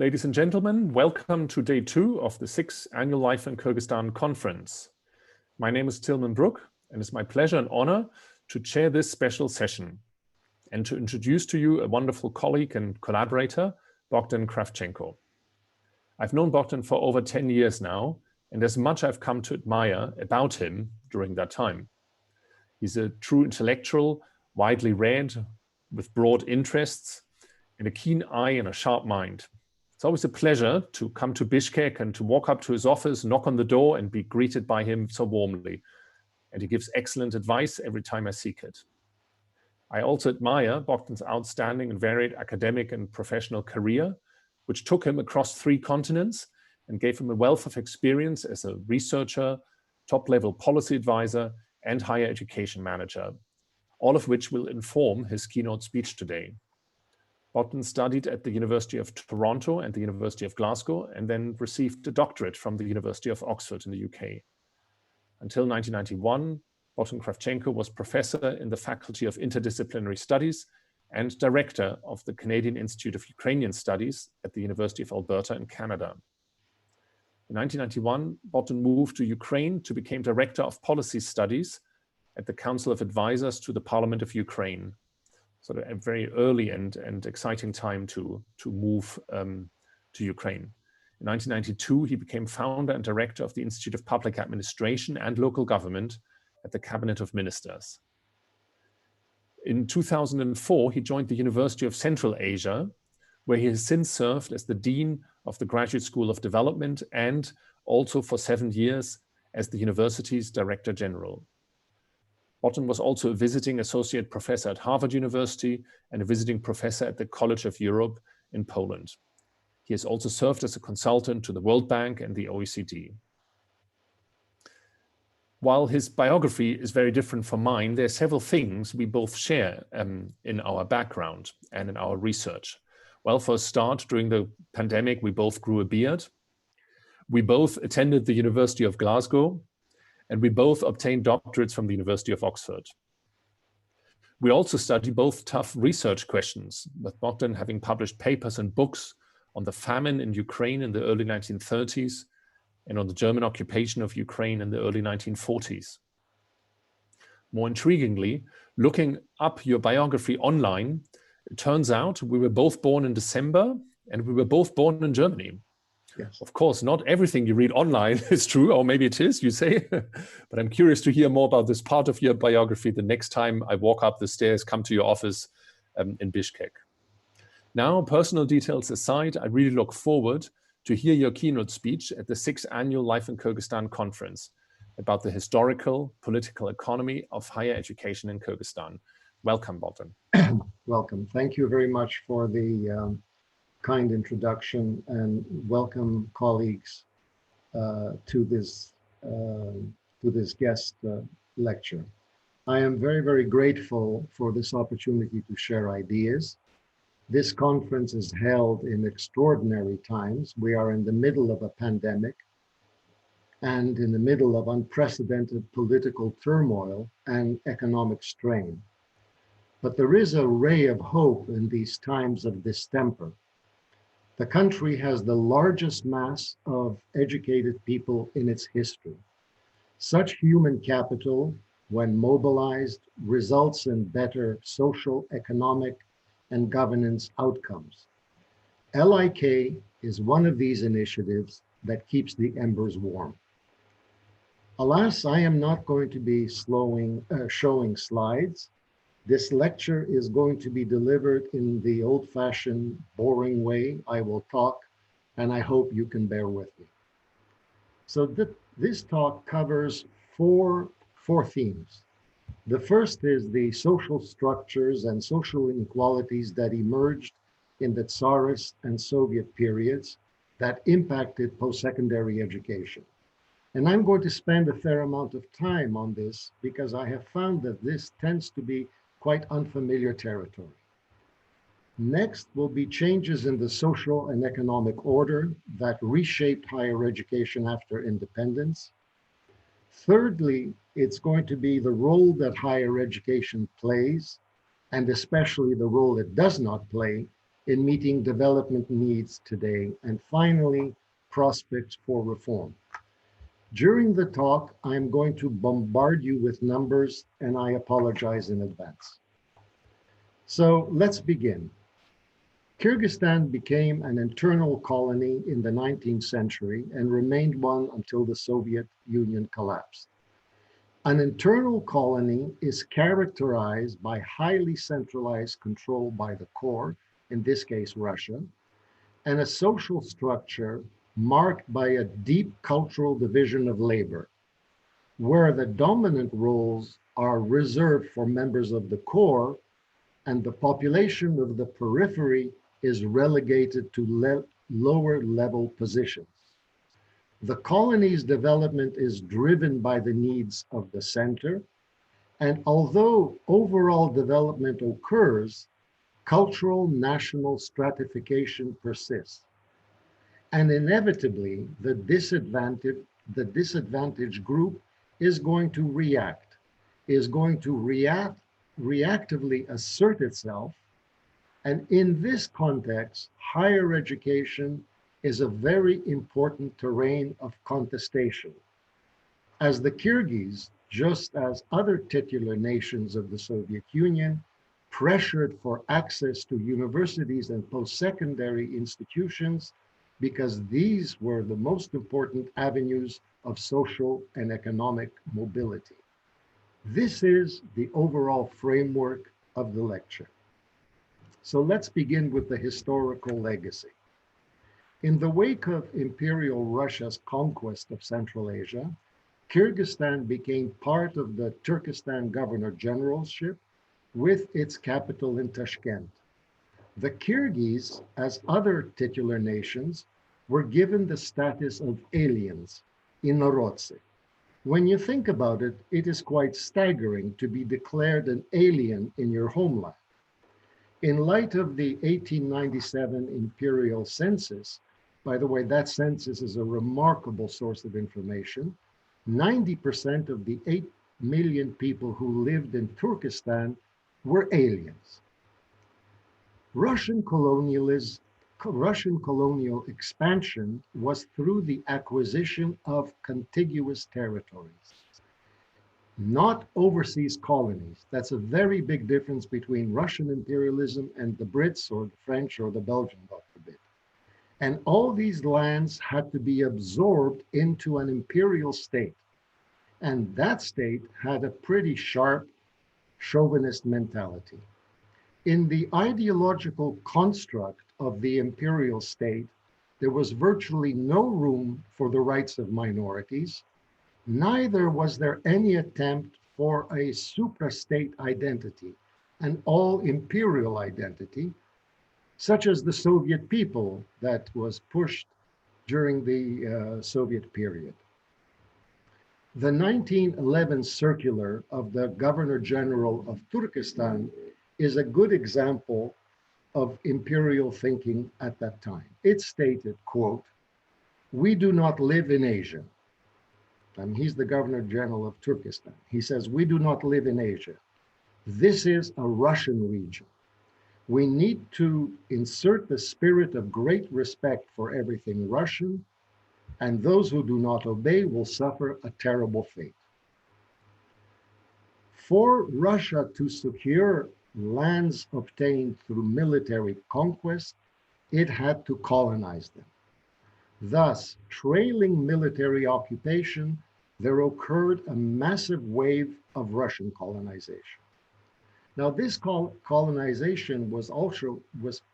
Ladies and gentlemen, welcome to day 2 of the 6th Annual Life in Kyrgyzstan conference. My name is Tilman Brook, and it's my pleasure and honor to chair this special session and to introduce to you a wonderful colleague and collaborator, Bohdan Krawchenko. I've known Bohdan for over 10 years now, and there's much I've come to admire about him during that time. He's a true intellectual, widely read, with broad interests, and a keen eye and a sharp mind. It's always a pleasure to come to Bishkek and to walk up to his office, knock on the door, and be greeted by him so warmly. And he gives excellent advice every time I seek it. I also admire Bohdan's outstanding and varied academic and professional career, which took him across 3 continents and gave him a wealth of experience as a researcher, top-level policy advisor, and higher education manager, all of which will inform his keynote speech today. Bohdan studied at the University of Toronto and the University of Glasgow, and then received a doctorate from the University of Oxford in the UK. Until 1991, Bohdan Krawchenko was professor in the Faculty of Interdisciplinary Studies and director of the Canadian Institute of Ukrainian Studies at the University of Alberta in Canada. In 1991, Bohdan moved to Ukraine to become director of policy studies at the Council of Advisors to the Parliament of Ukraine. Sort of a very early and exciting time to move to Ukraine. In 1992, he became founder and director of the Institute of Public Administration and Local Government at the Cabinet of Ministers. In 2004, he joined the University of Central Asia, where he has since served as the Dean of the Graduate School of Development and also for 7 years as the university's Director General. Bohdan was also a visiting associate professor at Harvard University and a visiting professor at the College of Europe in Poland. He has also served as a consultant to the World Bank and the OECD. While his biography is very different from mine, there are several things we both share in our background and in our research. Well, for a start, during the pandemic, we both grew a beard. We both attended the University of Glasgow, and we both obtained doctorates from the University of Oxford. We also study both tough research questions, with Bohdan having published papers and books on the famine in Ukraine in the early 1930s and on the German occupation of Ukraine in the early 1940s. More intriguingly, looking up your biography online, it turns out we were both born in December and we were both born in Germany. Yes. Of course, not everything you read online is true, or maybe it is, you say, but I'm curious to hear more about this part of your biography the next time I walk up the stairs, come to your office in Bishkek. Now, personal details aside, I really look forward to hear your keynote speech at the 6th Annual Life in Kyrgyzstan conference about the historical, political economy of higher education in Kyrgyzstan. Welcome, Bohdan. Welcome. Thank you very much for the kind introduction, and welcome colleagues to this guest lecture. I am very, very grateful for this opportunity to share ideas. This conference is held in extraordinary times. We are in the middle of a pandemic and in the middle of unprecedented political turmoil and economic strain. But there is a ray of hope in these times of distemper. The country has the largest mass of educated people in its history. Such human capital, when mobilized, results in better social, economic, and governance outcomes. LiK is one of these initiatives that keeps the embers warm. Alas, I am not going to be showing slides. This lecture is going to be delivered in the old-fashioned, boring way. I will talk, and I hope you can bear with me. So this talk covers four themes. The first is the social structures and social inequalities that emerged in the Tsarist and Soviet periods that impacted post-secondary education. And I'm going to spend a fair amount of time on this because I have found that this tends to be quite unfamiliar territory. Next will be changes in the social and economic order that reshaped higher education after independence. Thirdly, it's going to be the role that higher education plays, and especially the role it does not play in meeting development needs today, and finally, prospects for reform. During the talk, I'm going to bombard you with numbers, and I apologize in advance. So let's begin. Kyrgyzstan became an internal colony in the 19th century and remained one until the Soviet Union collapsed. An internal colony is characterized by highly centralized control by the core, in this case Russia, and a social structure marked by a deep cultural division of labor, where the dominant roles are reserved for members of the core and the population of the periphery is relegated to lower level positions. The colony's development is driven by the needs of the center, and although overall development occurs, cultural national stratification persists. And inevitably, the disadvantaged group is going to reactively assert itself. And in this context, higher education is a very important terrain of contestation. As the Kyrgyz, just as other titular nations of the Soviet Union, pressured for access to universities and post-secondary institutions because these were the most important avenues of social and economic mobility. This is the overall framework of the lecture. So let's begin with the historical legacy. In the wake of Imperial Russia's conquest of Central Asia, Kyrgyzstan became part of the Turkestan Governor Generalship with its capital in Tashkent. The Kyrgyz, as other titular nations, were given the status of aliens, inorodцы. When you think about it, it is quite staggering to be declared an alien in your homeland. In light of the 1897 imperial census, by the way, that census is a remarkable source of information, 90% of the 8 million people who lived in Turkestan were aliens. Russian colonial expansion was through the acquisition of contiguous territories, not overseas colonies. That's a very big difference between Russian imperialism and the Brits or the French or the Belgian, God forbid. And all these lands had to be absorbed into an imperial state. And that state had a pretty sharp chauvinist mentality. In the ideological construct of the imperial state, there was virtually no room for the rights of minorities. Neither was there any attempt for a suprastate identity, an all-imperial identity, such as the Soviet people that was pushed during the Soviet period. The 1911 circular of the Governor General of Turkestan is a good example of imperial thinking at that time. It stated, quote, "We do not live in Asia." And he's the Governor General of Turkestan. He says, "We do not live in Asia. This is a Russian region. We need to insert the spirit of great respect for everything Russian, and those who do not obey will suffer a terrible fate." For Russia to secure lands obtained through military conquest, it had to colonize them. Thus, trailing military occupation, there occurred a massive wave of Russian colonization. Now, this colonization was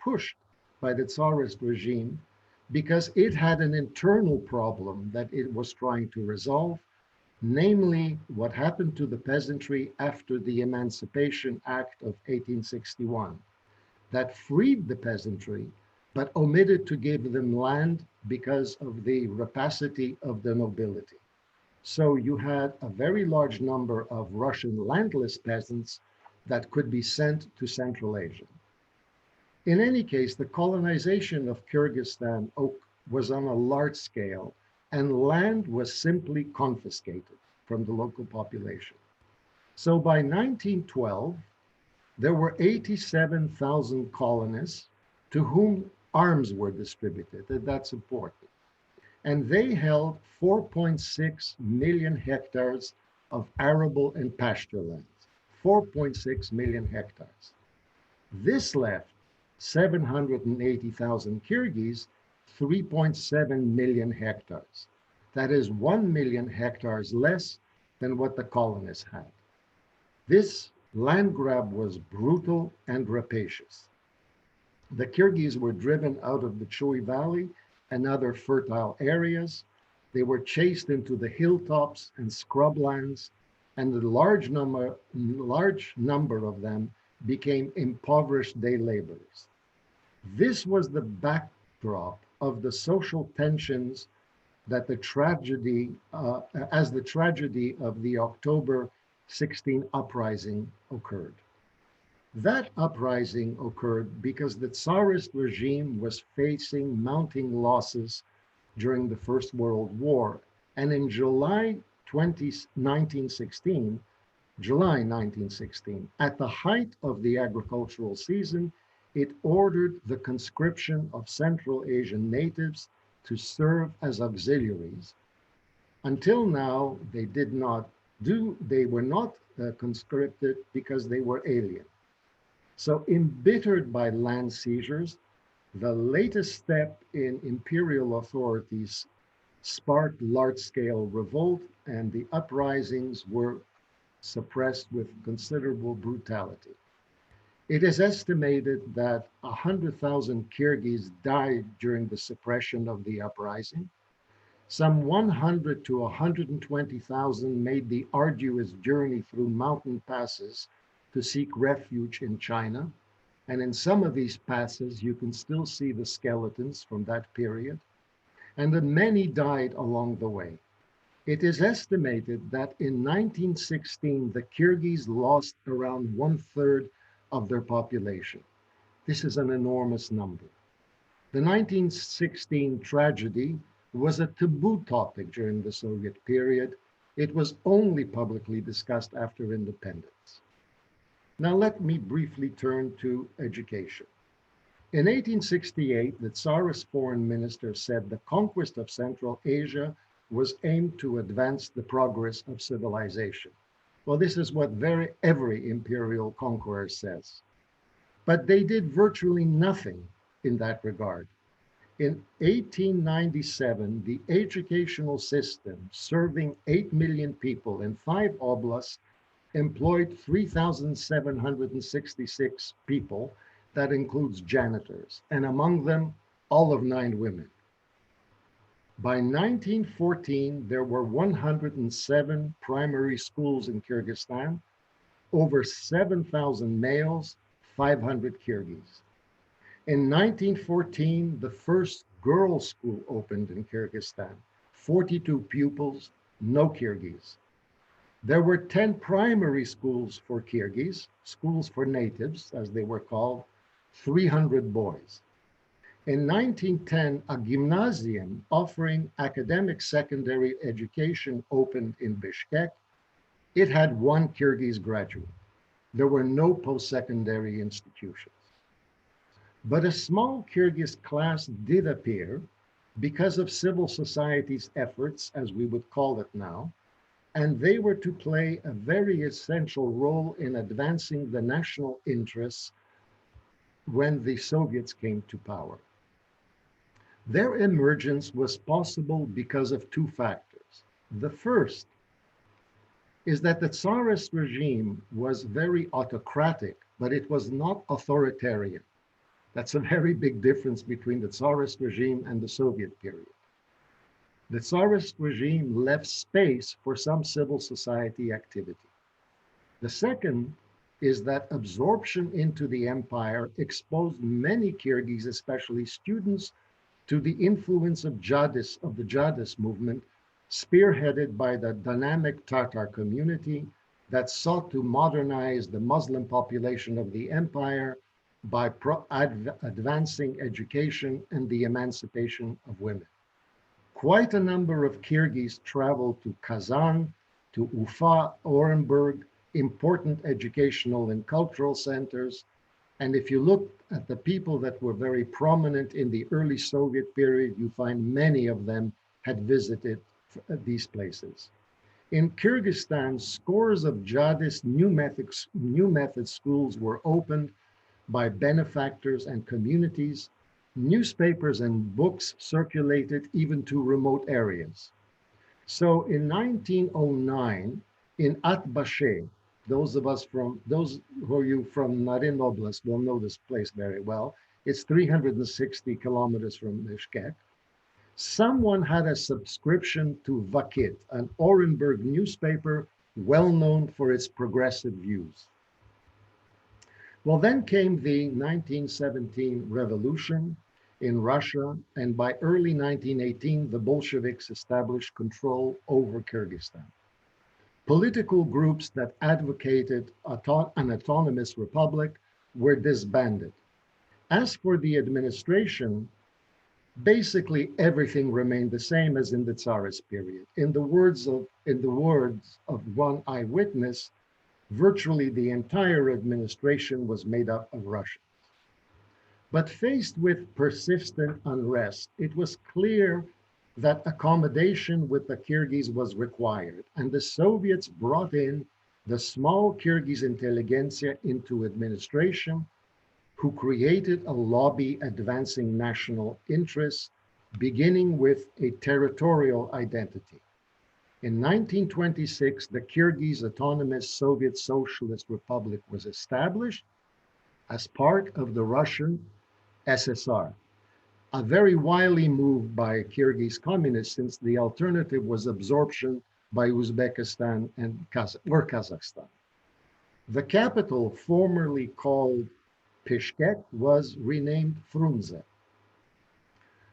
pushed by the Tsarist regime because it had an internal problem that it was trying to resolve, namely what happened to the peasantry after the Emancipation Act of 1861, that freed the peasantry, but omitted to give them land because of the rapacity of the nobility. So you had a very large number of Russian landless peasants that could be sent to Central Asia. In any case, the colonization of Kyrgyzstan was on a large scale, and land was simply confiscated from the local population. So by 1912, there were 87,000 colonists to whom arms were distributed. That's important. And they held 4.6 million hectares of arable and pasture lands. 4.6 million hectares. This left 780,000 Kyrgyz, 3.7 million hectares. That is 1 million hectares less than what the colonists had. This land grab was brutal and rapacious. The Kyrgyz were driven out of the Chui Valley and other fertile areas. They were chased into the hilltops and scrublands, and a large number of them became impoverished day laborers. This was the backdrop of the social tensions that the tragedy of the October 16 uprising occurred. That uprising occurred because the Tsarist regime was facing mounting losses during the First World War. And in July 1916, at the height of the agricultural season, it ordered the conscription of Central Asian natives to serve as auxiliaries. Until now, they were not conscripted because they were alien. So embittered by land seizures, the latest step in imperial authorities sparked large-scale revolt, and the uprisings were suppressed with considerable brutality. It is estimated that 100,000 Kyrgyz died during the suppression of the uprising. Some 100 to 120,000 made the arduous journey through mountain passes to seek refuge in China. And in some of these passes, you can still see the skeletons from that period. And then many died along the way. It is estimated that in 1916, the Kyrgyz lost around 1/3 of their population. This is an enormous number. The 1916 tragedy was a taboo topic during the Soviet period. It was only publicly discussed after independence. Now let me briefly turn to education. In 1868, the Tsarist foreign minister said the conquest of Central Asia was aimed to advance the progress of civilization. Well, this is what every imperial conqueror says. But they did virtually nothing in that regard. In 1897, the educational system, serving 8 million people in 5 oblasts, employed 3,766 people. That includes janitors, and among them, all of 9 women. By 1914, there were 107 primary schools in Kyrgyzstan, over 7,000 males, 500 Kyrgyz. In 1914, the first girls' school opened in Kyrgyzstan, 42 pupils, no Kyrgyz. There were 10 primary schools for Kyrgyz, schools for natives, as they were called, 300 boys. In 1910, a gymnasium offering academic secondary education opened in Bishkek. It had 1 Kyrgyz graduate. There were no post-secondary institutions. But a small Kyrgyz class did appear because of civil society's efforts, as we would call it now, and they were to play a very essential role in advancing the national interests when the Soviets came to power. Their emergence was possible because of 2 factors. The first is that the Tsarist regime was very autocratic, but it was not authoritarian. That's a very big difference between the Tsarist regime and the Soviet period. The Tsarist regime left space for some civil society activity. The second is that absorption into the empire exposed many Kyrgyz, especially students, to the influence of the Jihadist movement, spearheaded by the dynamic Tatar community that sought to modernize the Muslim population of the empire by advancing education and the emancipation of women. Quite a number of Kyrgyz traveled to Kazan, to Ufa, Orenburg, important educational and cultural centers, And if you look at the people that were very prominent in the early Soviet period, you find many of them had visited these places. In Kyrgyzstan, scores of jihadist new method schools were opened by benefactors and communities. Newspapers and books circulated even to remote areas. So in 1909, in Atbashe, those who are you from Narin Oblast will know this place very well. It's 360 kilometers from Bishkek. Someone had a subscription to Vakit, an Orenburg newspaper well known for its progressive views. Well, then came the 1917 revolution in Russia, and by early 1918, the Bolsheviks established control over Kyrgyzstan. Political groups that advocated an autonomous republic were disbanded. As for the administration, basically everything remained the same as in the Tsarist period. In the words of one eyewitness, virtually the entire administration was made up of Russians. But faced with persistent unrest, it was clear that accommodation with the Kyrgyz was required, and the Soviets brought in the small Kyrgyz intelligentsia into administration, who created a lobby advancing national interests, beginning with a territorial identity. In 1926, the Kyrgyz Autonomous Soviet Socialist Republic was established as part of the Russian SSR, a very wily move by Kyrgyz communists, since the alternative was absorption by Uzbekistan and Kazakhstan. The capital, formerly called Bishkek, was renamed Frunze.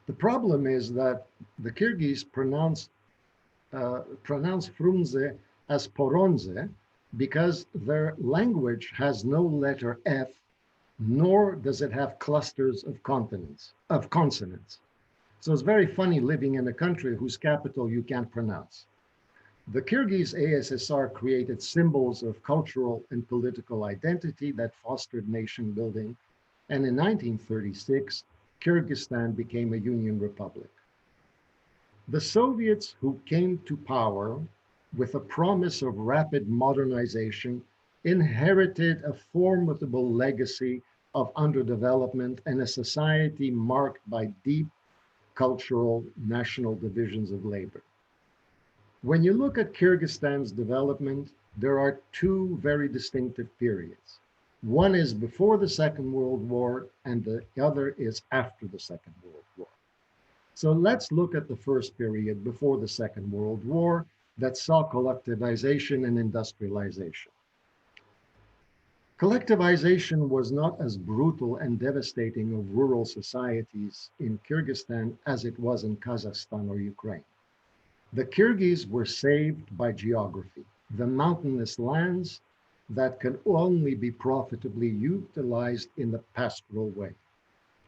The problem is that the Kyrgyz pronounce Frunze as Poronze because their language has no letter F, nor does it have clusters of consonants. So it's very funny living in a country whose capital you can't pronounce. The Kyrgyz ASSR created symbols of cultural and political identity that fostered nation building, and in 1936, Kyrgyzstan became a union republic. The Soviets, who came to power with a promise of rapid modernization, inherited a formidable legacy of underdevelopment and a society marked by deep cultural national divisions of labor. When you look at Kyrgyzstan's development, there are two very distinctive periods. One is before the Second World War, and the other is after the Second World War. So let's look at the first period before the Second World War that saw collectivization and industrialization. Collectivization was not as brutal and devastating of rural societies in Kyrgyzstan as it was in Kazakhstan or Ukraine. The Kyrgyz were saved by geography, the mountainous lands that can only be profitably utilized in the pastoral way.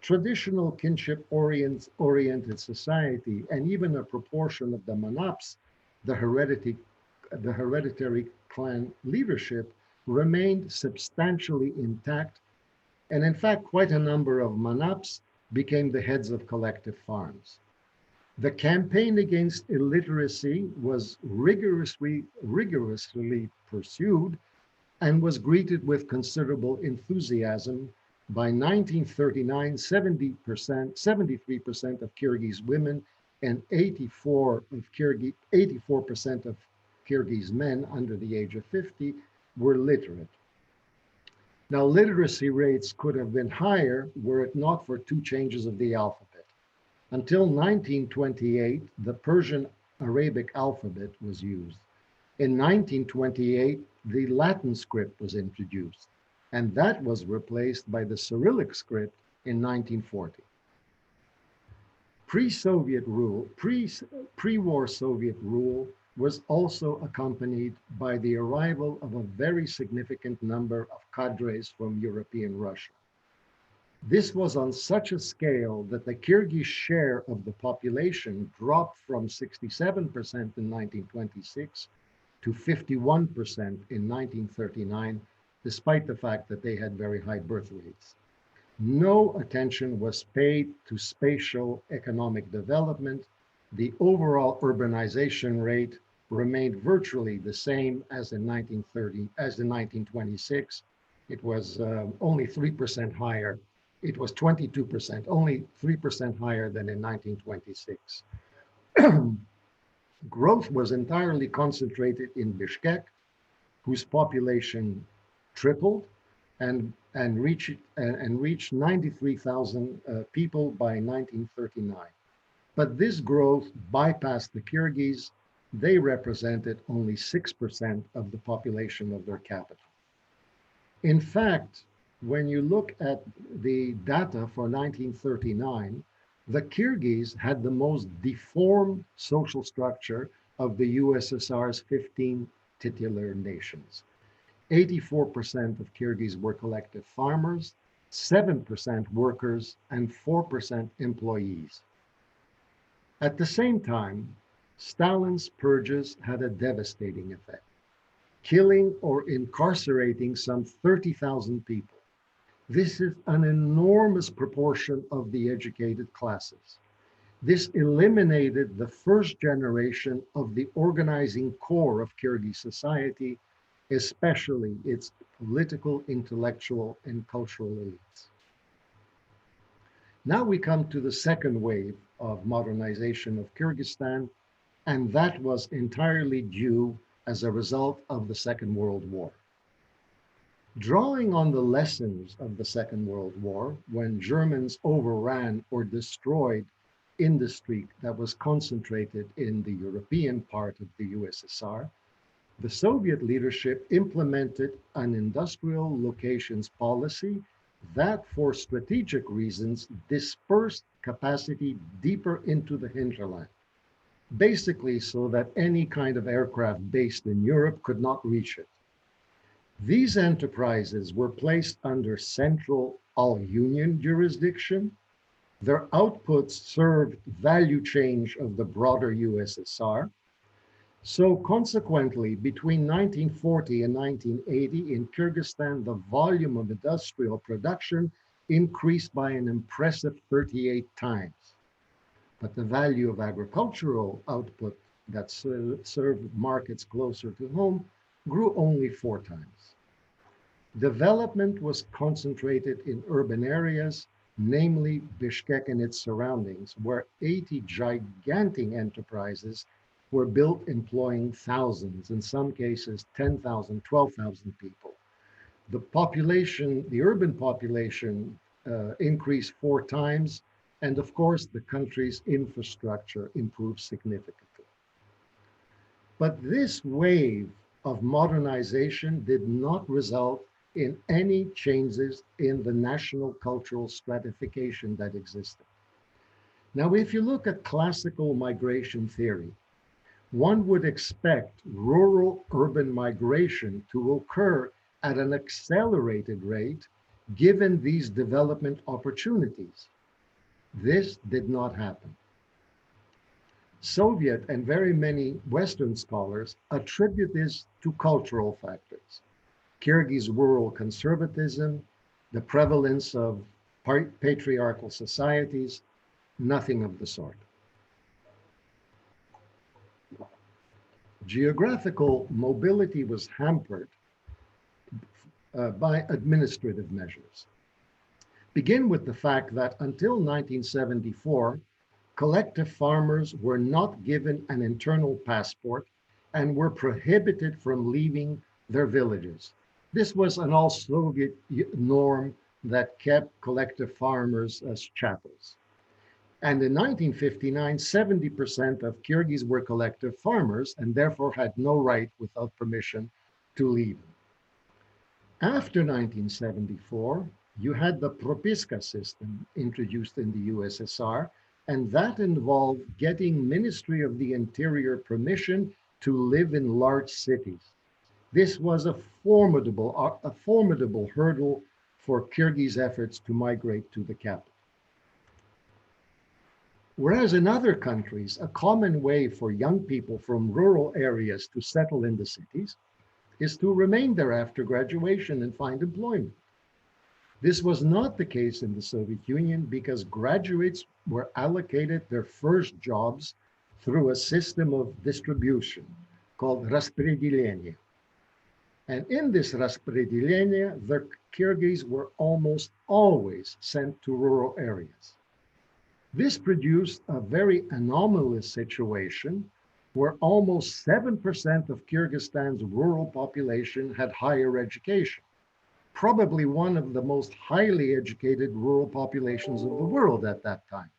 Traditional kinship-oriented society, and even a proportion of the manaps, the hereditary clan leadership, remained substantially intact. And in fact, quite a number of manaps became the heads of collective farms. The campaign against illiteracy was rigorously pursued and was greeted with considerable enthusiasm. By 1939, 73% of Kyrgyz women and 84% of Kyrgyz men under the age of 50 were literate. Now, literacy rates could have been higher were it not for two changes of the alphabet. Until 1928, the Persian Arabic alphabet was used. In 1928, the Latin script was introduced, and that was replaced by the Cyrillic script in 1940. Pre-war Soviet rule was also accompanied by the arrival of a very significant number of cadres from European Russia. This was on such a scale that the Kyrgyz share of the population dropped from 67% in 1926 to 51% in 1939, despite the fact that they had very high birth rates. No attention was paid to spatial economic development. The overall urbanization rate remained virtually the same as in 1926. It was only 3% higher. It was 22%, only 3% higher than in 1926. Growth was entirely concentrated in Bishkek, whose population tripled and reached 93,000 people by 1939. But this growth bypassed the Kyrgyz. They represented only 6% of the population of their capital. In fact, when you look at the data for 1939, the Kyrgyz had the most deformed social structure of the USSR's 15 titular nations. 84% of Kyrgyz were collective farmers, 7% workers, and 4% employees. At the same time, Stalin's purges had a devastating effect, killing or incarcerating some 30,000 people. This is an enormous proportion of the educated classes. This eliminated the first generation of the organizing core of Kyrgyz society, especially its political, intellectual, and cultural elites. Now we come to the second wave of modernization of Kyrgyzstan, and that was entirely due as a result of the Second World War. Drawing on the lessons of the Second World War, when Germans overran or destroyed industry that was concentrated in the European part of the USSR, the Soviet leadership implemented an industrial locations policy that, for strategic reasons, dispersed capacity deeper into the hinterland, basically so that any kind of aircraft based in Europe could not reach it. These enterprises were placed under central all-union jurisdiction. Their outputs served value chain of the broader USSR. So consequently, between 1940 and 1980 in Kyrgyzstan, the volume of industrial production increased by an impressive 38 times. But the value of agricultural output that served markets closer to home grew only 4 times. Development was concentrated in urban areas, namely Bishkek and its surroundings, where 80 gigantic enterprises were built employing thousands, in some cases 10,000, 12,000 people. The population, the urban population increased 4 times, and of course the country's infrastructure improved significantly. But this wave of modernization did not result in any changes in the national cultural stratification that existed. Now, if you look at classical migration theory, one would expect rural-urban migration to occur at an accelerated rate given these development opportunities. This did not happen. Soviet and very many Western scholars attribute this to cultural factors. Kyrgyz rural conservatism, the prevalence of patriarchal societies, nothing of the sort. Geographical mobility was hampered by administrative measures. Begin with the fact that until 1974, collective farmers were not given an internal passport and were prohibited from leaving their villages. This was an all-Soviet norm that kept collective farmers as chattels. And in 1959, 70% of Kyrgyz were collective farmers and therefore had no right without permission to leave. After 1974, you had the Propiska system introduced in the USSR, and that involved getting Ministry of the Interior permission to live in large cities. This was a formidable hurdle for Kyrgyz efforts to migrate to the capital. Whereas in other countries, a common way for young people from rural areas to settle in the cities is to remain there after graduation and find employment. This was not the case in the Soviet Union because graduates were allocated their first jobs through a system of distribution called распределение. And in this распределение, the Kyrgyz were almost always sent to rural areas. This produced a very anomalous situation where almost 7% of Kyrgyzstan's rural population had higher education, probably one of the most highly educated rural populations of the world at that time.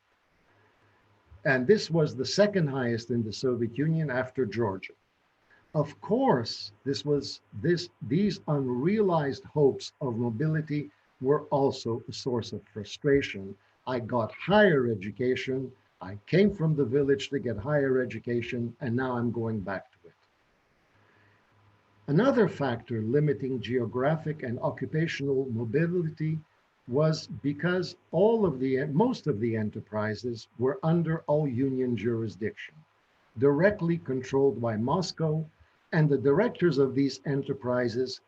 And this was the second highest in the Soviet Union after Georgia. Of course, these unrealized hopes of mobility were also a source of frustration. I got higher education, I came from the village to get higher education, and now I'm going back to it. Another factor limiting geographic and occupational mobility was because most of the enterprises were under all union jurisdiction, directly controlled by Moscow, and the directors of these enterprises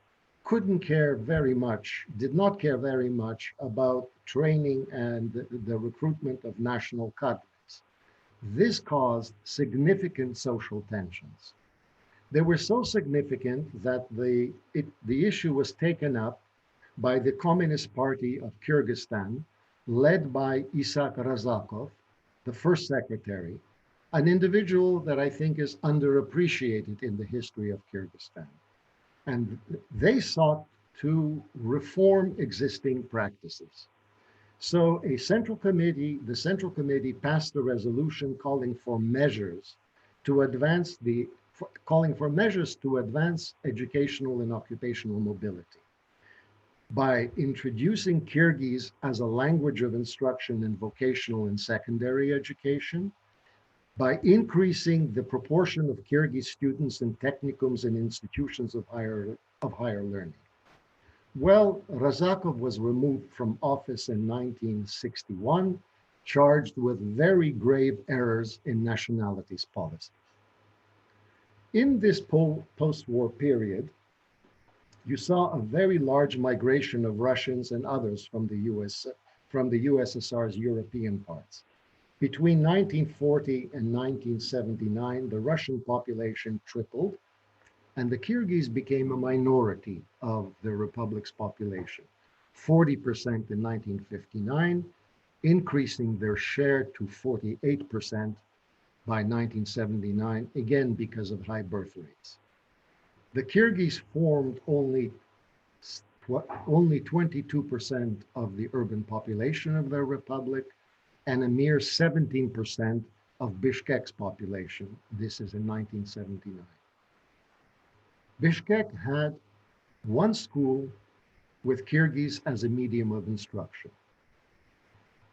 did not care very much about training and the recruitment of national cadres. This caused significant social tensions. They were so significant that the issue was taken up by the Communist Party of Kyrgyzstan, led by Isak Razakov, the first secretary, an individual that I think is underappreciated in the history of Kyrgyzstan. And they sought to reform existing practices. So the Central Committee passed a resolution calling for measures to advance educational and occupational mobility by introducing Kyrgyz as a language of instruction in vocational and secondary education, by increasing the proportion of Kyrgyz students in technicums and institutions of higher learning. Well, Razakov was removed from office in 1961, charged with very grave errors in nationalities policy. In this post-war period, you saw a very large migration of Russians and others from the USSR's European parts. Between 1940 and 1979, the Russian population tripled, and the Kyrgyz became a minority of the republic's population, 40% in 1959, increasing their share to 48% by 1979, again because of high birth rates. The Kyrgyz formed only 22% of the urban population of their republic, and a mere 17% of Bishkek's population. This is in 1979. Bishkek had one school with Kyrgyz as a medium of instruction.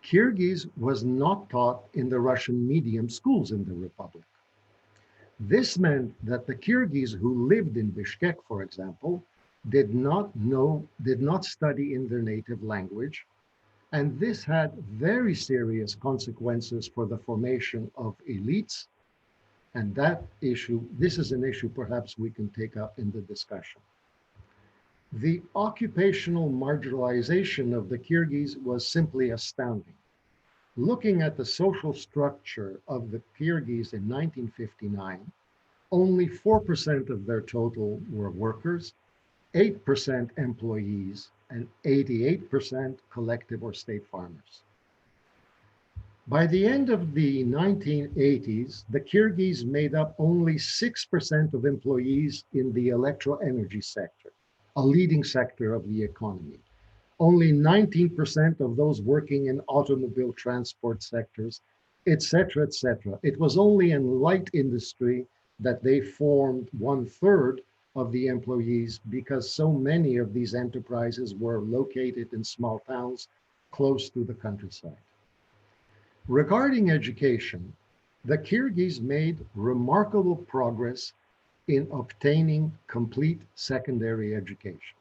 Kyrgyz was not taught in the Russian medium schools in the republic. This meant that the Kyrgyz who lived in Bishkek, for example, did not study in their native language. And this had very serious consequences for the formation of elites. And this is an issue perhaps we can take up in the discussion. The occupational marginalization of the Kyrgyz was simply astounding. Looking at the social structure of the Kyrgyz in 1959, only 4% of their total were workers, 8% employees, and 88% collective or state farmers. By the end of the 1980s, the Kyrgyz made up only 6% of employees in the electro-energy sector, a leading sector of the economy. Only 19% of those working in automobile transport sectors, etc., etc. It was only in light industry that they formed 1/3 of the employees because so many of these enterprises were located in small towns close to the countryside. Regarding education, the Kyrgyz made remarkable progress in obtaining complete secondary education.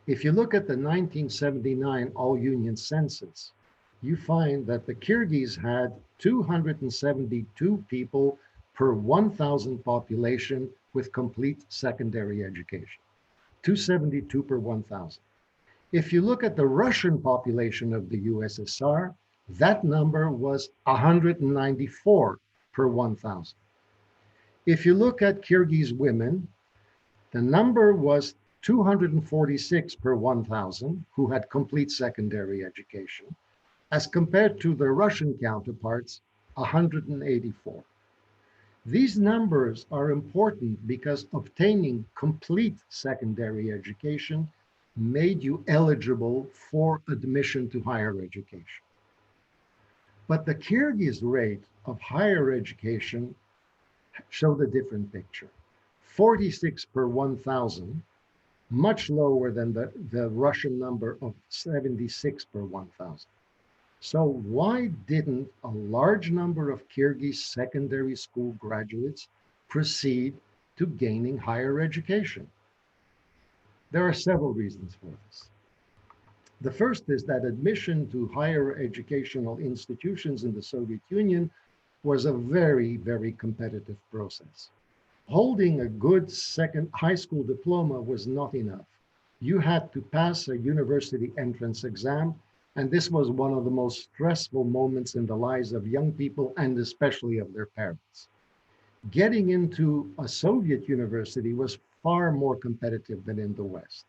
If you look at the 1979 all-union census, you find that the Kyrgyz had 272 people per 1,000 population with complete secondary education, 272 per 1,000. If you look at the Russian population of the USSR, that number was 194 per 1,000. If you look at Kyrgyz women, the number was 246 per 1,000 who had complete secondary education, as compared to their Russian counterparts, 184. These numbers are important because obtaining complete secondary education made you eligible for admission to higher education. But the Kyrgyz rate of higher education showed a different picture. 46 per 1,000, much lower than the Russian number of 76 per 1,000. So why didn't a large number of Kyrgyz secondary school graduates proceed to gaining higher education? There are several reasons for this. The first is that admission to higher educational institutions in the Soviet Union was a very, very competitive process. Holding a good second high school diploma was not enough. You had to pass a university entrance exam, and this was one of the most stressful moments in the lives of young people and especially of their parents. Getting into a Soviet university was far more competitive than in the West.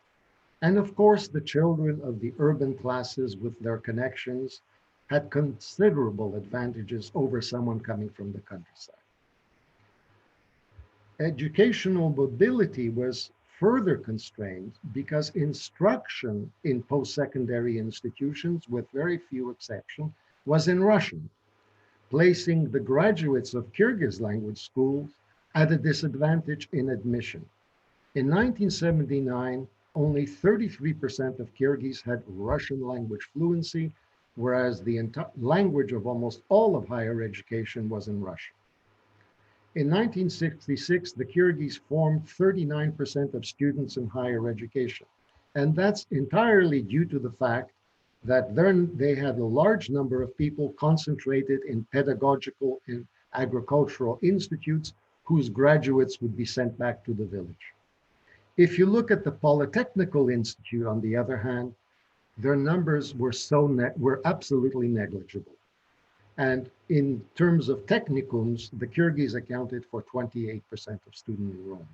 And of course, the children of the urban classes with their connections had considerable advantages over someone coming from the countryside. Educational mobility was further constrained because instruction in post-secondary institutions, with very few exceptions, was in Russian, placing the graduates of Kyrgyz language schools at a disadvantage in admission. In 1979, only 33% of Kyrgyz had Russian language fluency, whereas the language of almost all of higher education was in Russian. In 1966, the Kyrgyz formed 39% of students in higher education. And that's entirely due to the fact that they had a large number of people concentrated in pedagogical and agricultural institutes whose graduates would be sent back to the village. If you look at the Polytechnical Institute, on the other hand, their numbers were absolutely negligible. And in terms of technicums, the Kyrgyz accounted for 28% of student enrollment.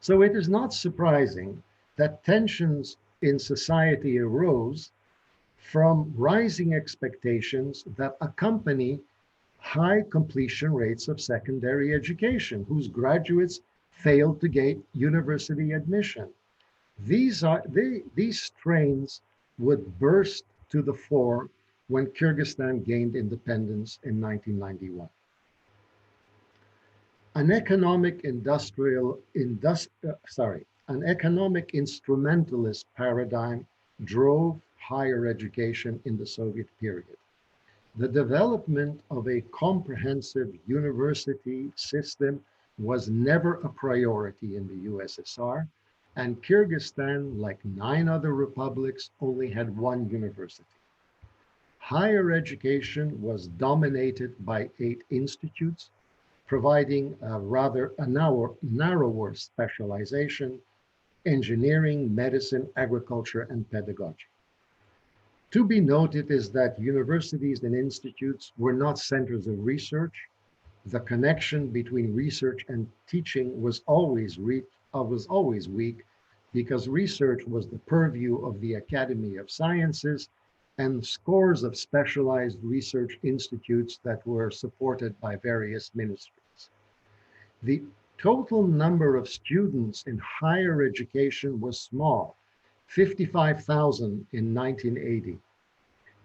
So it is not surprising that tensions in society arose from rising expectations that accompany high completion rates of secondary education, whose graduates failed to gain university admission. These strains would burst to the fore when Kyrgyzstan gained independence in 1991. An economic instrumentalist paradigm drove higher education in the Soviet period. The development of a comprehensive university system was never a priority in the USSR, and Kyrgyzstan, like 9 other republics, only had one university. Higher education was dominated by 8 institutes, providing a rather narrower specialization: engineering, medicine, agriculture, and pedagogy. To be noted is that universities and institutes were not centers of research. The connection between research and teaching was always weak, because research was the purview of the Academy of Sciences and scores of specialized research institutes that were supported by various ministries. The total number of students in higher education was small, 55,000 in 1980.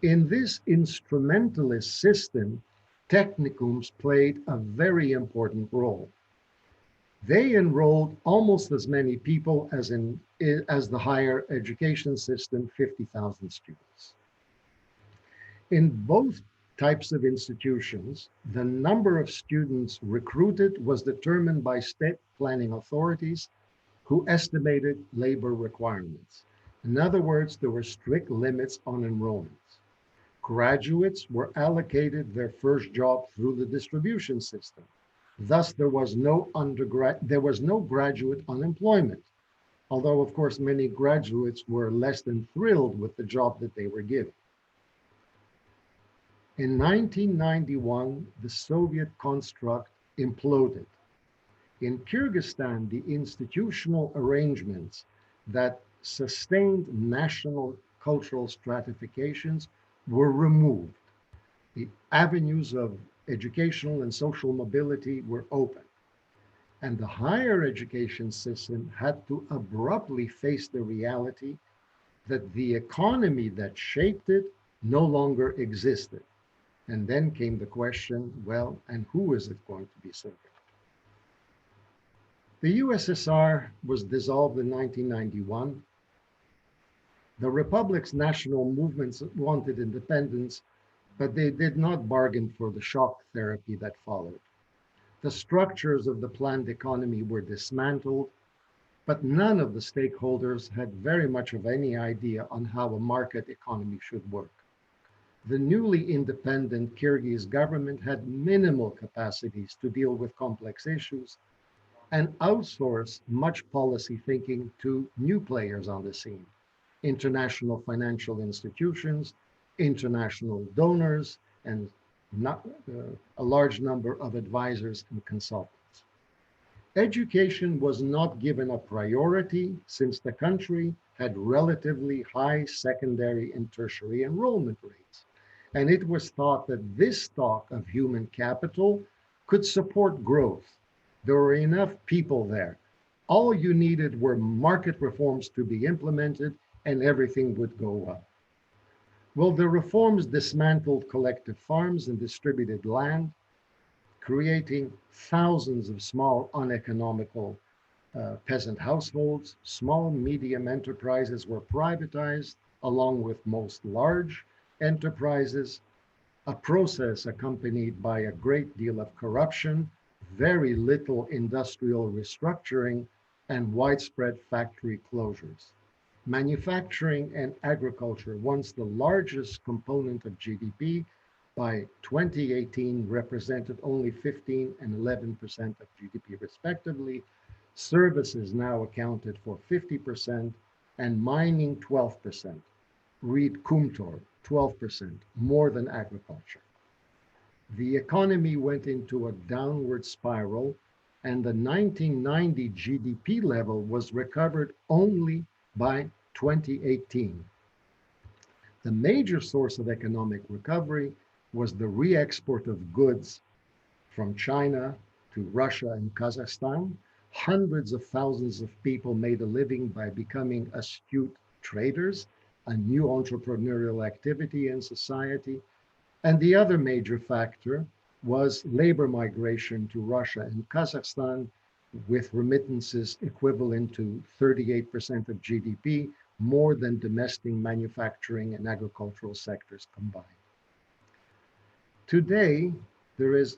In this instrumentalist system, technicums played a very important role. They enrolled almost as many people as the higher education system, 50,000 students. In both types of institutions, the number of students recruited was determined by state planning authorities who estimated labor requirements. In other words, there were strict limits on enrollments. Graduates were allocated their first job through the distribution system. Thus, there was no graduate unemployment, although of course many graduates were less than thrilled with the job that they were given. In 1991, the Soviet construct imploded. In Kyrgyzstan, the institutional arrangements that sustained national cultural stratifications were removed. The avenues of educational and social mobility were open. And the higher education system had to abruptly face the reality that the economy that shaped it no longer existed. And then came the question, well, and who is it going to be serving? The USSR was dissolved in 1991. The republic's national movements wanted independence, but they did not bargain for the shock therapy that followed. The structures of the planned economy were dismantled, but none of the stakeholders had very much of any idea on how a market economy should work. The newly independent Kyrgyz government had minimal capacities to deal with complex issues and outsourced much policy thinking to new players on the scene: international financial institutions, international donors, and a large number of advisors and consultants. Education was not given a priority since the country had relatively high secondary and tertiary enrollment rates. And it was thought that this stock of human capital could support growth. There were enough people there. All you needed were market reforms to be implemented and everything would go well. Well, the reforms dismantled collective farms and distributed land, creating thousands of small, uneconomical peasant households. Small, medium enterprises were privatized, along with most large enterprises, a process accompanied by a great deal of corruption, very little industrial restructuring, and widespread factory closures. Manufacturing and agriculture, once the largest component of GDP, by 2018 represented only 15 and 11% of GDP respectively. Services now accounted for 50% and mining 12%. Read Kumtor, 12%, more than agriculture. The economy went into a downward spiral, and the 1990 GDP level was recovered only by 2018. The major source of economic recovery was the re-export of goods from China to Russia and Kazakhstan. Hundreds of thousands of people made a living by becoming astute traders, a new entrepreneurial activity in society. And the other major factor was labor migration to Russia and Kazakhstan, with remittances equivalent to 38% of GDP, more than domestic manufacturing and agricultural sectors combined. Today, there is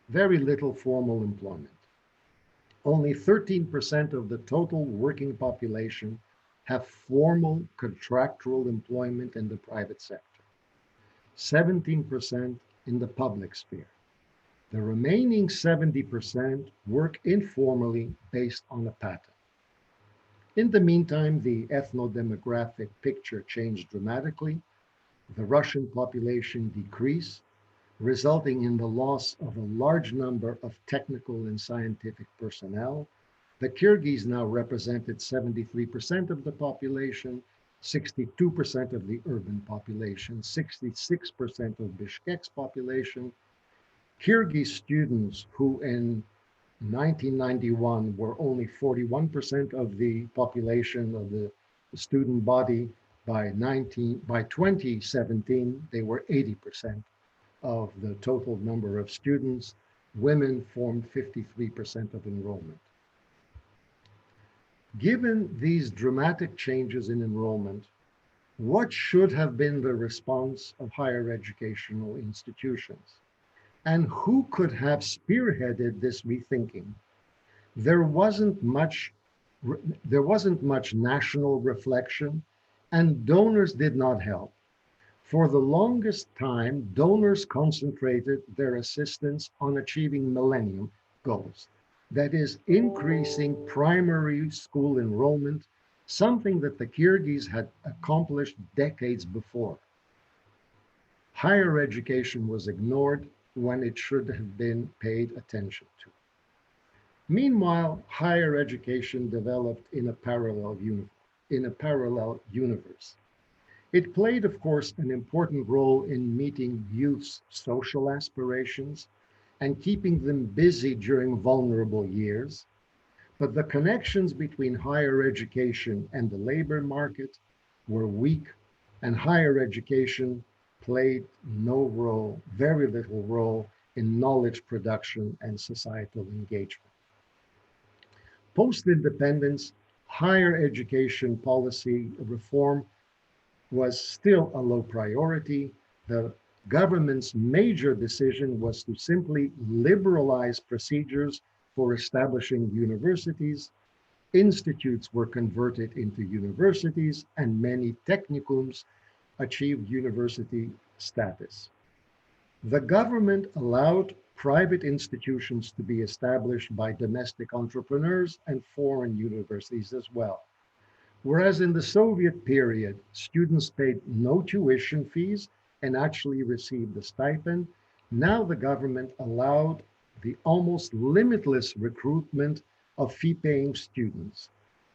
very little formal employment. Only 13% of the total working population have formal contractual employment in the private sector, 17% in the public sphere. The remaining 70% work informally based on a pattern. In the meantime, the ethno-demographic picture changed dramatically. The Russian population decreased, resulting in the loss of a large number of technical and scientific personnel. The Kyrgyz now represented 73% of the population, 62% of the urban population, 66% of Bishkek's population. Kyrgyz students who in 1991 were only 41% of the population of the student body, by 2017, they were 80% of the total number of students. Women formed 53% of enrollment. Given these dramatic changes in enrollment, what should have been the response of higher educational institutions? And who could have spearheaded this rethinking? There wasn't much national reflection, and donors did not help. For the longest time, donors concentrated their assistance on achieving millennium, goals. That is increasing primary school enrollment, something that the Kyrgyz had accomplished decades before. Higher education was ignored when it should have been paid attention to. Meanwhile, higher education developed in a parallel universe. It played, of course, an important role in meeting youth's social aspirations and keeping them busy during vulnerable years. But the connections between higher education and the labor market were weak, and higher education played no role, very little role, in knowledge production and societal engagement. Post-independence, higher education policy reform was still a low priority. The government's major decision was to simply liberalize procedures for establishing universities. Institutes were converted into universities, and many technicums achieved university status. The government allowed private institutions to be established by domestic entrepreneurs and foreign universities as well. Whereas in the Soviet period, students paid no tuition fees and actually received a stipend, now the government allowed the almost limitless recruitment of fee-paying students.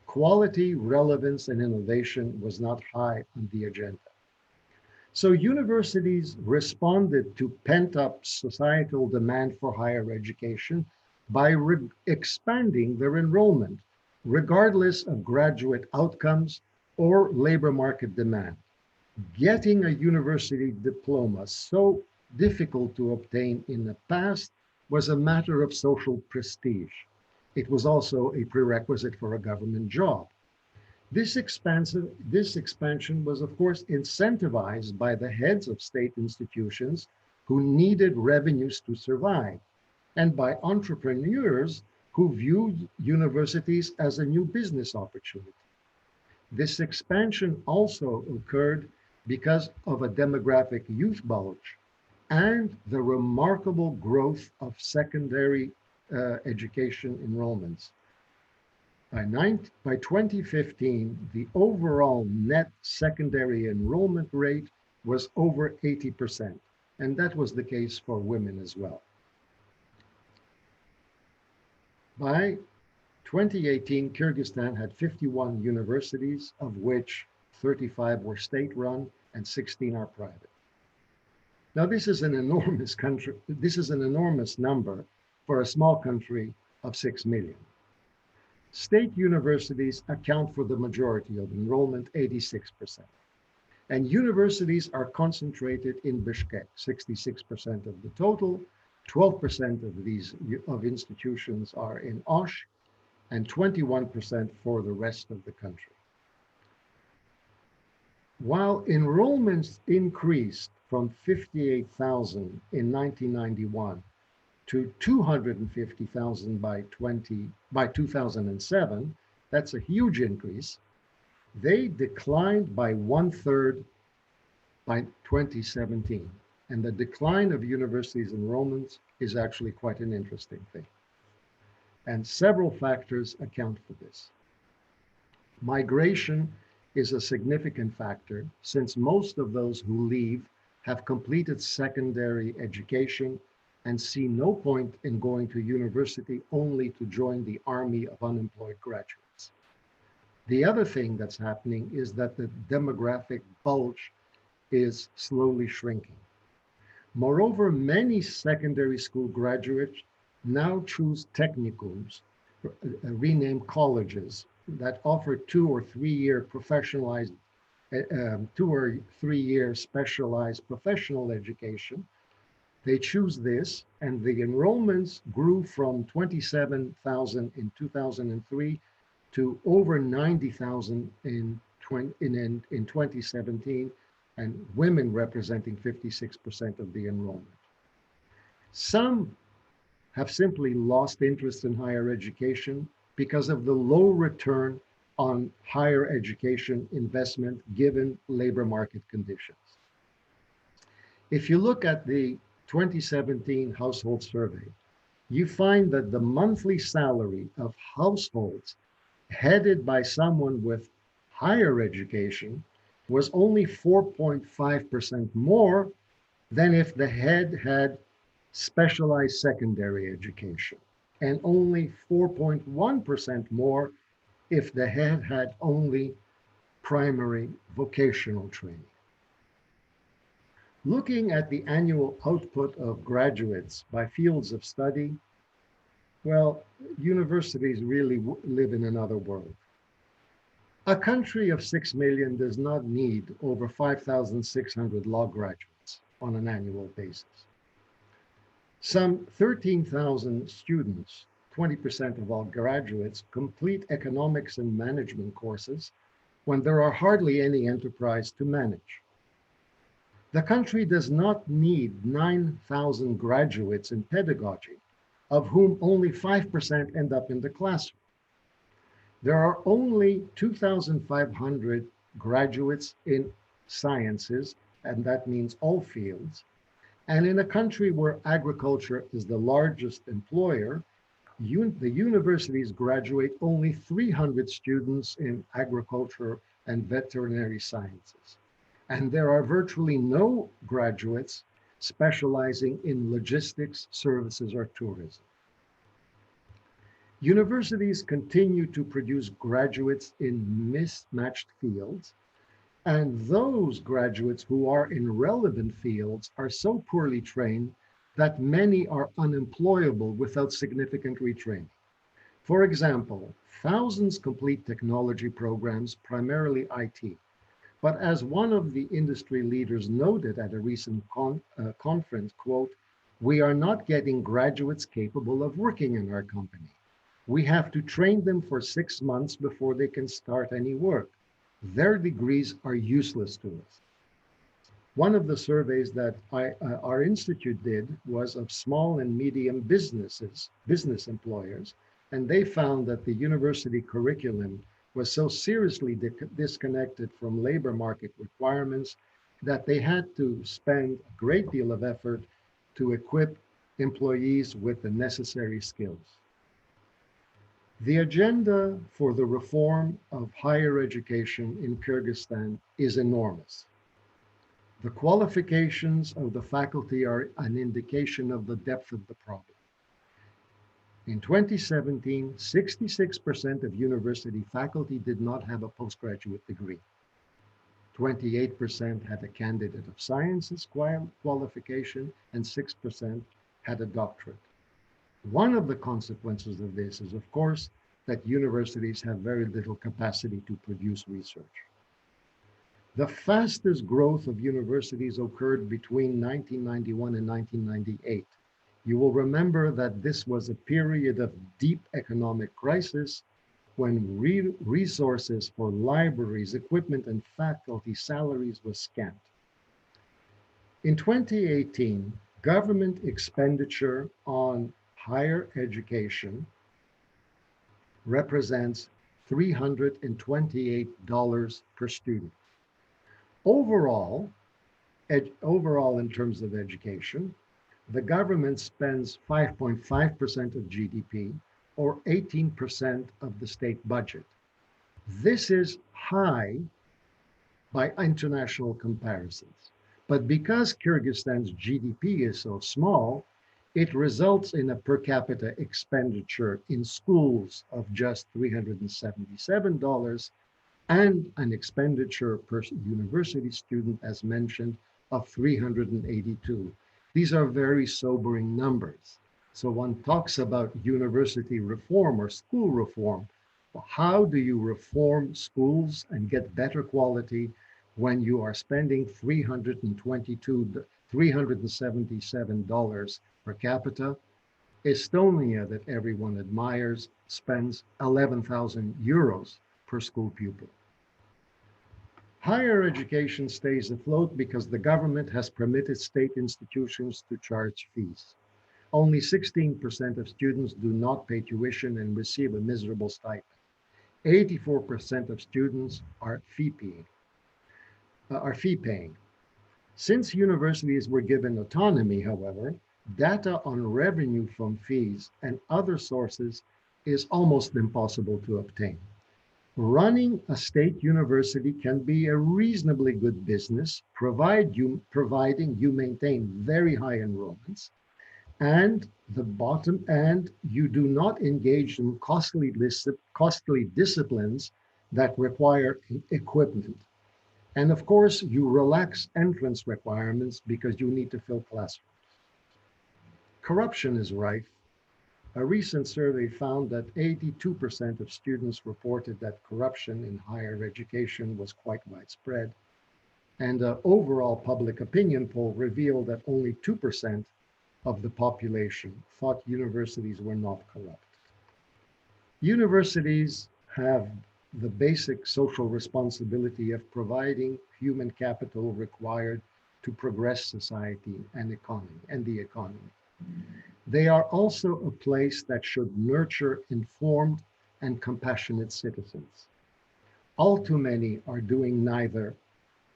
Quality, relevance, and innovation was not high on the agenda. So universities responded to pent-up societal demand for higher education by expanding their enrollment, regardless of graduate outcomes or labor market demand. Getting a university diploma so difficult to obtain in the past was a matter of social prestige. It was also a prerequisite for a government job. This expansion was, of course, incentivized by the heads of state institutions who needed revenues to survive, and by entrepreneurs who viewed universities as a new business opportunity. This expansion also occurred because of a demographic youth bulge and the remarkable growth of secondary education enrollments. By 2015, the overall net secondary enrollment rate was over 80%, and that was the case for women as well. By 2018, Kyrgyzstan had 51 universities, of which 35 were state-run and 16 are private. Now, this is an enormous country. This is an enormous number for a small country of 6 million. State universities account for the majority of enrollment, 86%. And universities are concentrated in Bishkek, 66% of the total, 12% of these institutions are in Osh, and 21% for the rest of the country. While enrollments increased from 58,000 in 1991 to 250,000 by 2007, that's a huge increase. They declined by 1/3 by 2017. And the decline of universities' enrollments is actually quite an interesting thing. And several factors account for this. Migration is a significant factor, since most of those who leave have completed secondary education and see no point in going to university only to join the army of unemployed graduates. The other thing that's happening is that the demographic bulge is slowly shrinking. Moreover, many secondary school graduates now choose technicums, renamed colleges, that offer 2 or 3 year professionalized, 2 or 3 year specialized professional education. They choose this, and the enrollments grew from 27,000 in 2003 to over 90,000 in 2017, and women representing 56% of the enrollment. Some have simply lost interest in higher education because of the low return on higher education investment given labor market conditions. If you look at the 2017 household survey, you find that the monthly salary of households headed by someone with higher education was only 4.5% more than if the head had specialized secondary education, and only 4.1% more if the head had only primary vocational training. Looking at the annual output of graduates by fields of study, well, universities really live in another world. A country of 6 million does not need over 5,600 law graduates on an annual basis. Some 13,000 students, 20% of all graduates, complete economics and management courses when there are hardly any enterprise to manage. The country does not need 9,000 graduates in pedagogy, of whom only 5% end up in the classroom. There are only 2,500 graduates in sciences, and that means all fields. And in a country where agriculture is the largest employer, the universities graduate only 300 students in agriculture and veterinary sciences. And there are virtually no graduates specializing in logistics, services, or tourism. Universities continue to produce graduates in mismatched fields, and those graduates who are in relevant fields are so poorly trained that many are unemployable without significant retraining. For example, thousands complete technology programs, primarily IT. But as one of the industry leaders noted at a recent conference, quote, "We are not getting graduates capable of working in our company. We have to train them for 6 months before they can start any work. Their degrees are useless to us." One of the surveys that our institute did was of small and medium business employers, and they found that the university curriculum was so seriously disconnected from labor market requirements that they had to spend a great deal of effort to equip employees with the necessary skills. The agenda for the reform of higher education in Kyrgyzstan is enormous. The qualifications of the faculty are an indication of the depth of the problem. In 2017, 66% of university faculty did not have a postgraduate degree. 28% had a candidate of sciences qualification, and 6% had a doctorate. One of the consequences of this is, of course, that universities have very little capacity to produce research. The fastest growth of universities occurred between 1991 and 1998. You will remember that this was a period of deep economic crisis when resources for libraries, equipment, and faculty salaries was scant. In 2018, government expenditure on higher education represents $328 per student. Overall, in terms of education, the government spends 5.5% of GDP, or 18% of the state budget. This is high by international comparisons. But because Kyrgyzstan's GDP is so small, it results in a per capita expenditure in schools of just $377 and an expenditure per university student, as mentioned, of $382. These are very sobering numbers. So one talks about university reform or school reform. How do you reform schools and get better quality when you are spending $377 per capita? Estonia, that everyone admires, spends 11,000 euros per school pupil. Higher education stays afloat because the government has permitted state institutions to charge fees. Only 16% of students do not pay tuition and receive a miserable stipend. 84% of students are fee paying. Since universities were given autonomy, however, data on revenue from fees and other sources is almost impossible to obtain. Running a state university can be a reasonably good business, providing you maintain very high enrollments, and you do not engage in costly disciplines that require equipment. And of course, you relax entrance requirements because you need to fill classrooms. Corruption is rife. A recent survey found that 82% of students reported that corruption in higher education was quite widespread. And an overall public opinion poll revealed that only 2% of the population thought universities were not corrupt. Universities have the basic social responsibility of providing human capital required to progress society and the economy. They are also a place that should nurture informed and compassionate citizens. All too many are doing neither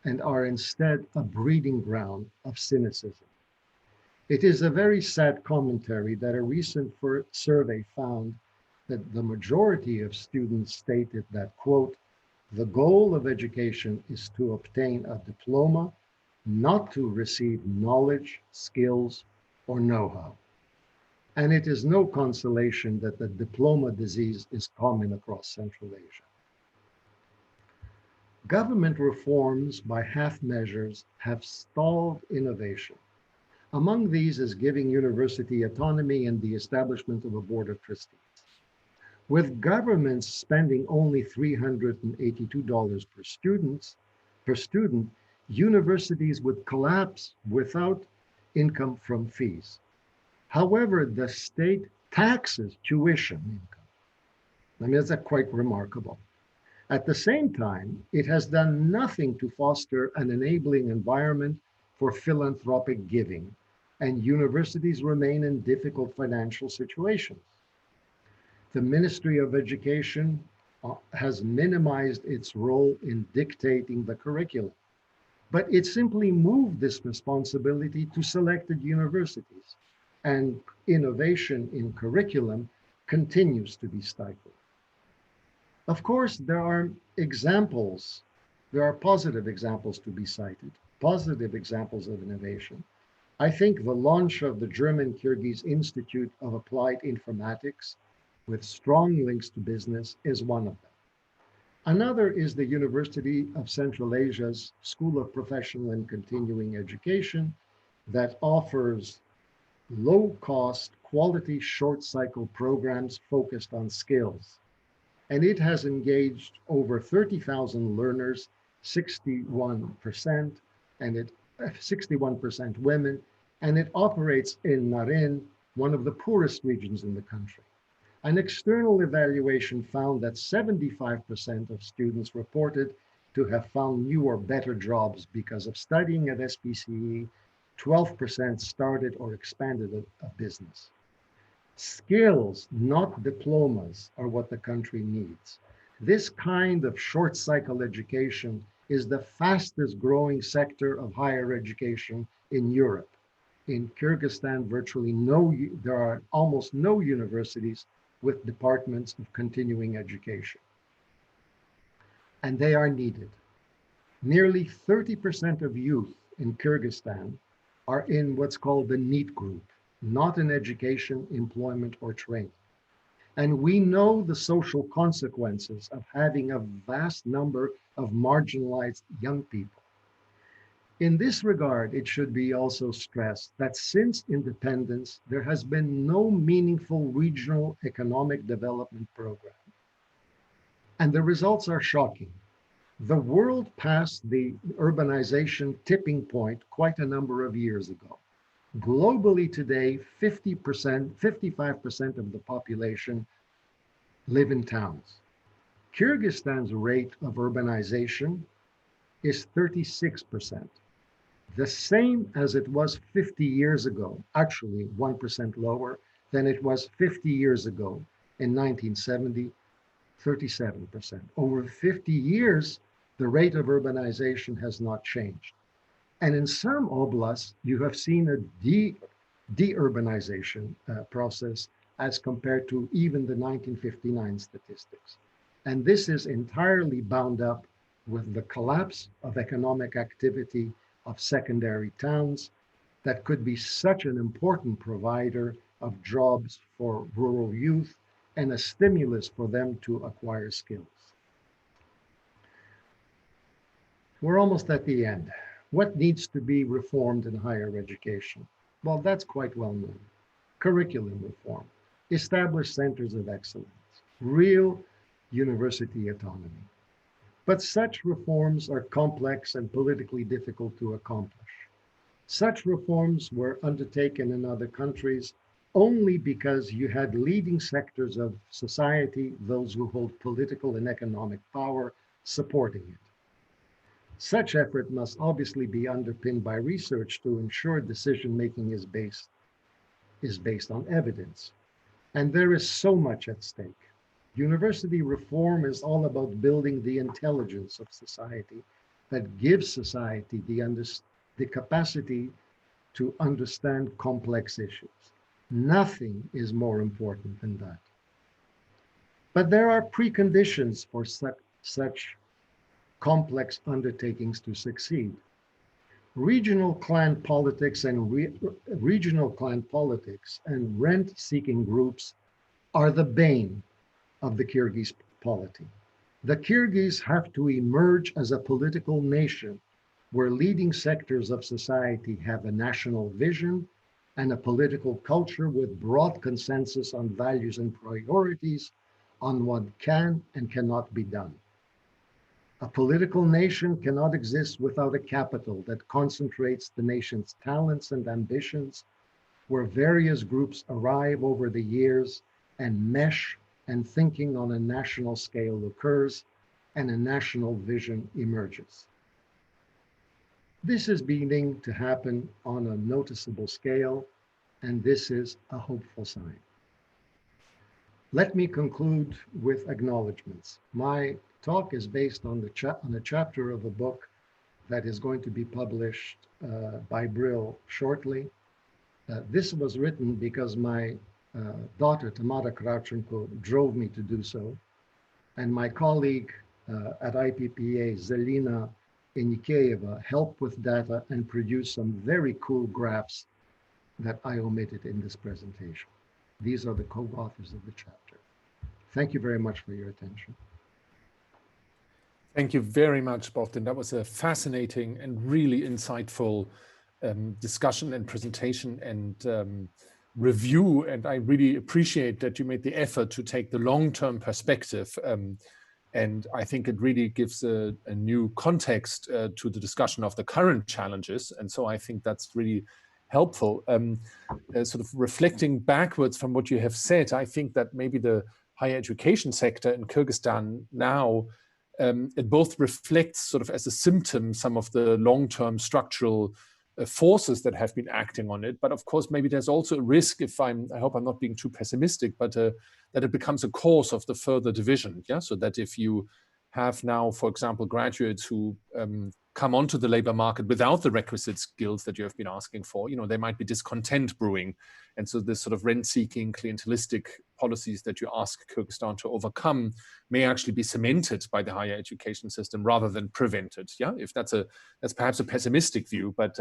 and are instead a breeding ground of cynicism. It is a very sad commentary that a recent survey found that the majority of students stated that, quote, the goal of education is to obtain a diploma, not to receive knowledge, skills, or know-how. And it is no consolation that the diploma disease is common across Central Asia. Government reforms by half measures have stalled innovation. Among these is giving university autonomy and the establishment of a board of trustees. With governments spending only $382 per student, universities would collapse without income from fees. However, the state taxes tuition income. I mean, that's quite remarkable. At the same time, it has done nothing to foster an enabling environment for philanthropic giving, and universities remain in difficult financial situations. The Ministry of Education has minimized its role in dictating the curriculum, but it simply moved this responsibility to selected universities, and innovation in curriculum continues to be stifled. Of course, there are positive examples to be cited, positive examples of innovation. I think the launch of the German Kyrgyz Institute of Applied Informatics with strong links to business is one of them. Another is the University of Central Asia's School of Professional and Continuing Education that offers low-cost, quality, short-cycle programs focused on skills. And it has engaged over 30,000 learners, 61%, and 61% women, and it operates in Narin, one of the poorest regions in the country. An external evaluation found that 75% of students reported to have found new or better jobs because of studying at SPCE. 12% started or expanded a business. Skills, not diplomas, are what the country needs. This kind of short cycle education is the fastest growing sector of higher education in Europe. In Kyrgyzstan, there are almost no universities with departments of continuing education. And they are needed. Nearly 30% of youth in Kyrgyzstan are in what's called the NEET group, not in education, employment, or training. And we know the social consequences of having a vast number of marginalized young people. In this regard, it should be also stressed that since independence, there has been no meaningful regional economic development program. And the results are shocking. The world passed the urbanization tipping point quite a number of years ago. Globally today, 55% of the population live in towns. Kyrgyzstan's rate of urbanization is 36%, the same as it was 50 years ago, actually 1% lower than it was 50 years ago in 1970, 37%. Over 50 years, the rate of urbanization has not changed. And in some oblasts, you have seen deurbanization process as compared to even the 1959 statistics. And this is entirely bound up with the collapse of economic activity of secondary towns that could be such an important provider of jobs for rural youth and a stimulus for them to acquire skills. We're almost at the end. What needs to be reformed in higher education? Well, that's quite well known. Curriculum reform, establish centers of excellence, real university autonomy. But such reforms are complex and politically difficult to accomplish. Such reforms were undertaken in other countries only because you had leading sectors of society, those who hold political and economic power, supporting it. Such effort must obviously be underpinned by research to ensure decision-making is based on evidence. And there is so much at stake. University reform is all about building the intelligence of society that gives society the capacity to understand complex issues. Nothing is more important than that. But there are preconditions for such complex undertakings to succeed. Regional clan politics and rent-seeking groups are the bane of the Kyrgyz polity. The Kyrgyz have to emerge as a political nation where leading sectors of society have a national vision and a political culture with broad consensus on values and priorities on what can and cannot be done. A political nation cannot exist without a capital that concentrates the nation's talents and ambitions, where various groups arrive over the years and mesh, and thinking on a national scale occurs, and a national vision emerges. This is beginning to happen on a noticeable scale, and this is a hopeful sign. Let me conclude with acknowledgements. My talk is based on a chapter of a book that is going to be published by Brill shortly. This was written because my daughter, Bohdan Krawchenko, drove me to do so. And my colleague at IPPA, Zelina Enikeyeva, helped with data and produced some very cool graphs that I omitted in this presentation. These are the co-authors of the chapter. Thank you very much for your attention. Thank you very much, Bohdan. That was a fascinating and really insightful discussion and presentation and review. And I really appreciate that you made the effort to take the long-term perspective. And I think it really gives a new context to the discussion of the current challenges. And so I think that's really helpful. Sort of reflecting backwards from what you have said, I think that maybe the higher education sector in Kyrgyzstan now, it both reflects sort of as a symptom some of the long-term structural forces that have been acting on it. But of course, maybe there's also a risk, I hope I'm not being too pessimistic, but that it becomes a cause of the further division. Yeah, so that if you have now, for example, graduates who come onto the labor market without the requisite skills that you have been asking for, there might be discontent brewing. And so this sort of rent-seeking, clientelistic policies that you ask Kyrgyzstan to overcome may actually be cemented by the higher education system rather than prevented. Yeah, if that's perhaps a pessimistic view, but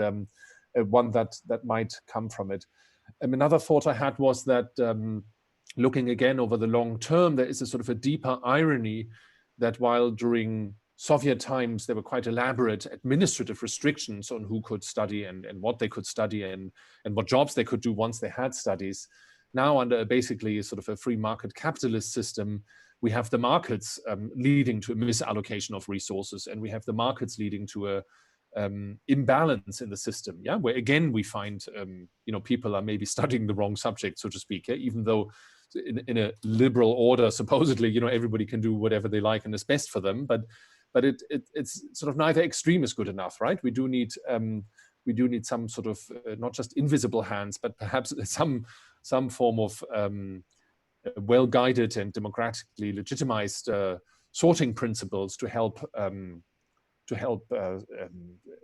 one that might come from it. Another thought I had was that looking again over the long term, there is a sort of a deeper irony that while during Soviet times, there were quite elaborate administrative restrictions on who could study and what they could study and what jobs they could do once they had studies. Now, under basically sort of a free market capitalist system, we have the markets leading to a misallocation of resources, and we have the markets leading to a imbalance in the system. Yeah, where again we find people are maybe studying the wrong subject, so to speak. Yeah? Even though in a liberal order, supposedly, everybody can do whatever they like and is best for them, but it's sort of neither extreme is good enough, right? We do need some sort of not just invisible hands, but perhaps some form of well-guided and democratically legitimized sorting principles to help help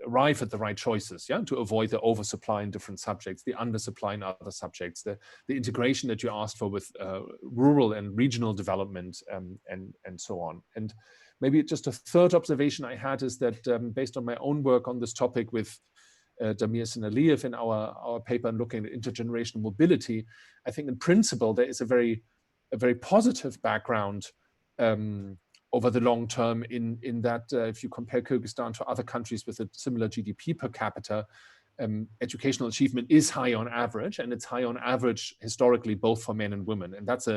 arrive at the right choices, yeah, to avoid the oversupply in different subjects, the undersupply in other subjects, the integration that you asked for with rural and regional development, and so on. And maybe just a third observation I had is that based on my own work on this topic with Damir Sinaliyev in our paper and looking at intergenerational mobility, I think in principle there is a very positive background over the long term in that if you compare Kyrgyzstan to other countries with a similar GDP per capita, educational achievement is high on average, and it's high on average historically both for men and women, and that's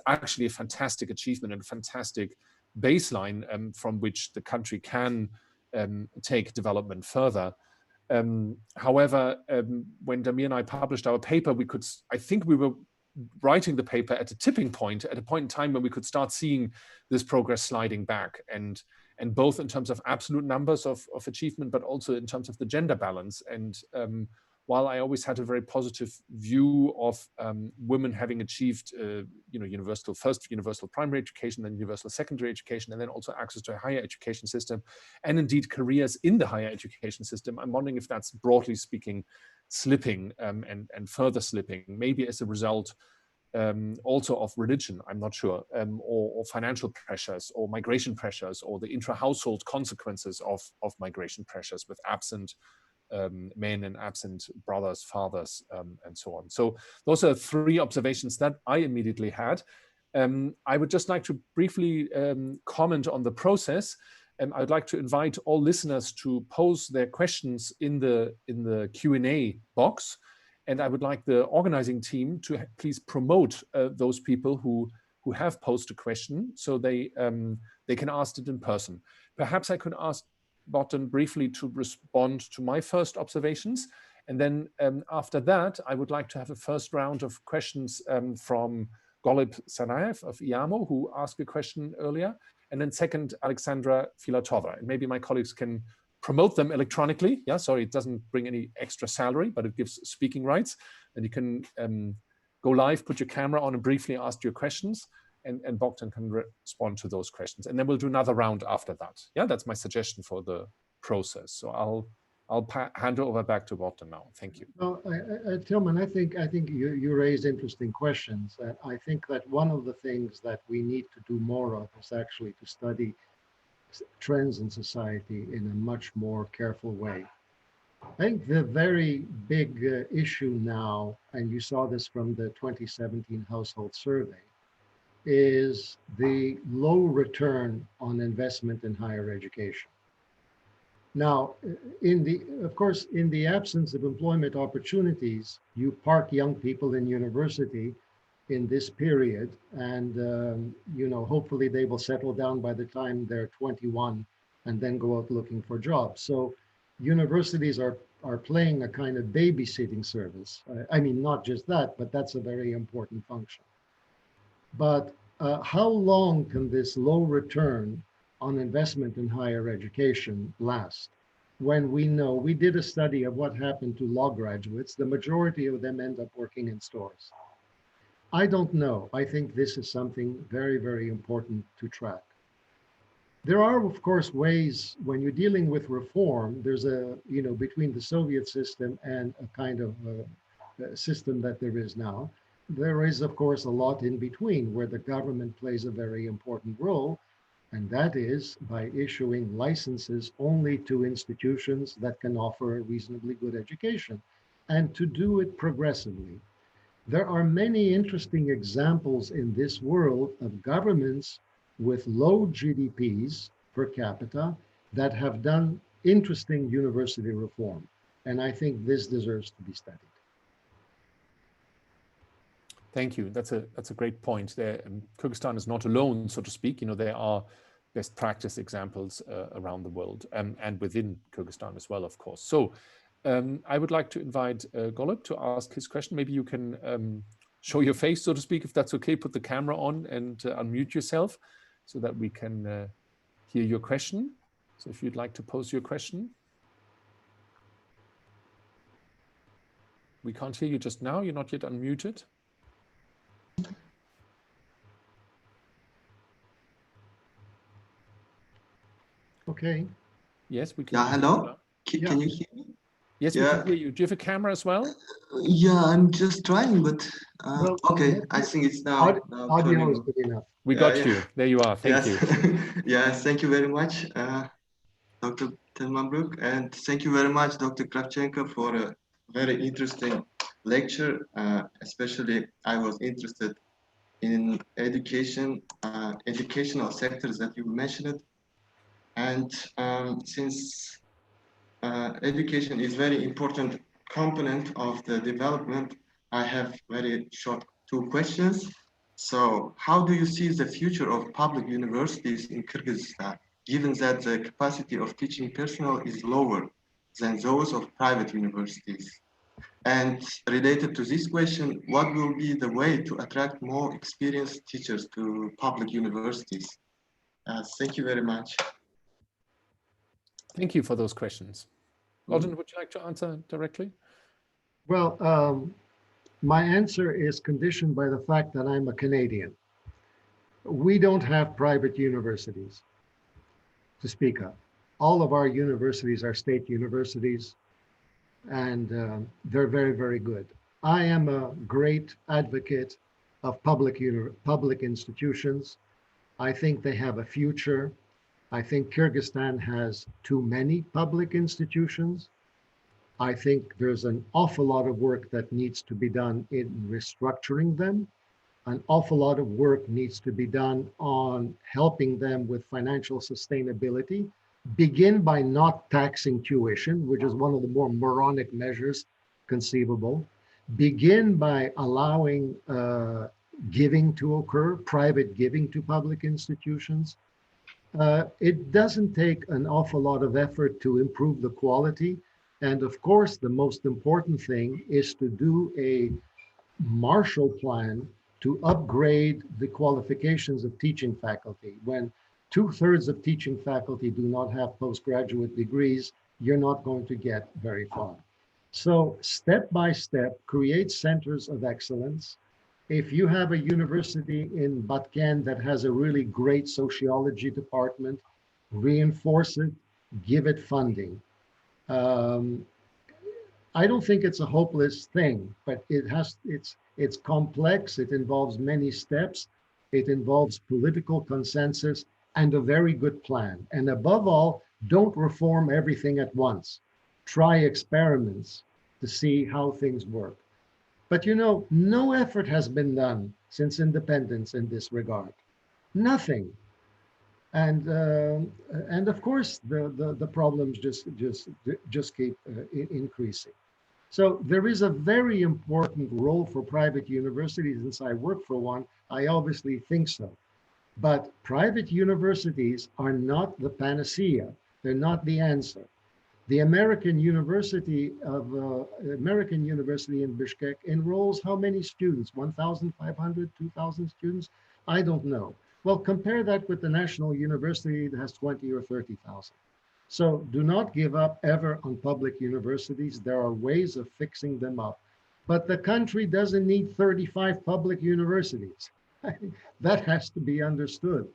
actually a fantastic achievement and a fantastic baseline from which the country can take development further. However, when Damir and I published our paper, I think we were writing the paper at a tipping point, at a point in time when we could start seeing this progress sliding back, and both in terms of absolute numbers of achievement, but also in terms of the gender balance. And while I always had a very positive view of women having achieved, universal primary education, then universal secondary education, and then also access to a higher education system, and indeed careers in the higher education system, I'm wondering if that's broadly speaking slipping and further slipping, maybe as a result also of religion, I'm not sure, or financial pressures, or migration pressures, or the intra-household consequences of migration pressures with absent men and absent brothers, fathers, and so on. So those are three observations that I immediately had. I would just like to briefly comment on the process. I'd like to invite all listeners to pose their questions in the Q&A box. And I would like the organizing team to please promote those people who have posed a question, so they can ask it in person. Perhaps I could ask Bohdan briefly to respond to my first observations. And then after that, I would like to have a first round of questions from Golub Sanayev of IAMO, who asked a question earlier. And then second, Alexandra Filatova. And maybe my colleagues can promote them electronically. Yeah, sorry, it doesn't bring any extra salary, but it gives speaking rights. And you can go live, put your camera on and briefly ask your questions. And Bohdan can respond to those questions. And then we'll do another round after that. Yeah, that's my suggestion for the process. So I'll hand over back to Bohdan now. Thank you. Well, Tilman, I think you raised interesting questions. I think that one of the things that we need to do more of is actually to study trends in society in a much more careful way. I think the very big issue now, and you saw this from the 2017 household survey, is the low return on investment in higher education. Now, of course, in the absence of employment opportunities, you park young people in university in this period, and hopefully they will settle down by the time they're 21 and then go out looking for jobs. So universities are playing a kind of babysitting service. I mean, not just that, but that's a very important function. But how long can this low return on investment in higher education last? When we did a study of what happened to law graduates, the majority of them end up working in stores. I don't know. I think this is something very, very important to track. There are, of course, ways when you're dealing with reform, there's between the Soviet system and a kind of system that there is now, there is, of course, a lot in between where the government plays a very important role, and that is by issuing licenses only to institutions that can offer a reasonably good education, and to do it progressively. There are many interesting examples in this world of governments with low GDPs per capita that have done interesting university reform, and I think this deserves to be studied. Thank you. That's a great point. Kyrgyzstan is not alone, so to speak. There are best practice examples around the world and within Kyrgyzstan as well, of course. So I would like to invite Golub to ask his question. Maybe you can show your face, so to speak, if that's okay. Put the camera on and unmute yourself so that we can hear your question. So if you'd like to pose your question. We can't hear you just now. You're not yet unmuted. Okay. Yes, we can. Yeah, hello. Yeah. Can you hear me? Yes, we can hear you. Do you have a camera as well? Yeah, I'm just trying, but Well, okay. I think it's now audio turning is on. good enough. We got you. There you are. Thank you. Yes, thank you very much, Dr. Telmanbrook, and thank you very much, Dr. Krawchenko, for a very interesting lecture. Especially, I was interested in educational sectors that you mentioned, and since education is very important component of the development, I have very short two questions. So how do you see the future of public universities in Kyrgyzstan, given that the capacity of teaching personnel is lower than those of private universities? And related to this question, what will be the way to attract more experienced teachers to public universities? Thank you very much. Thank you for those questions. Bohdan, would you like to answer directly? Well, my answer is conditioned by the fact that I'm a Canadian. We don't have private universities to speak of. All of our universities are state universities, and they're very, very good. I am a great advocate of public institutions. I think they have a future. I think Kyrgyzstan has too many public institutions. I think there's an awful lot of work that needs to be done in restructuring them. An awful lot of work needs to be done on helping them with financial sustainability. Begin by not taxing tuition, which is one of the more moronic measures conceivable. Begin by allowing giving to occur, private giving to public institutions. It doesn't take an awful lot of effort to improve the quality. And of course, the most important thing is to do a Marshall Plan to upgrade the qualifications of teaching faculty. When 2/3 of teaching faculty do not have postgraduate degrees, you're not going to get very far. So step by step, create centers of excellence. If you have a university in Batken that has a really great sociology department, reinforce it, give it funding. I don't think it's a hopeless thing, but it's complex. It involves many steps. It involves political consensus and a very good plan. And above all, don't reform everything at once. Try experiments to see how things work. But you know, no effort has been done since independence in this regard. Nothing. And of course, the problems just keep increasing. So there is a very important role for private universities. Since I work for one, I obviously think so. But private universities are not the panacea. They're not the answer. The American University in Bishkek enrolls how many students? 1,500, 2,000 students? I don't know. Well, compare that with the National University that has 20 or 30,000. So do not give up ever on public universities. There are ways of fixing them up. But the country doesn't need 35 public universities. That has to be understood.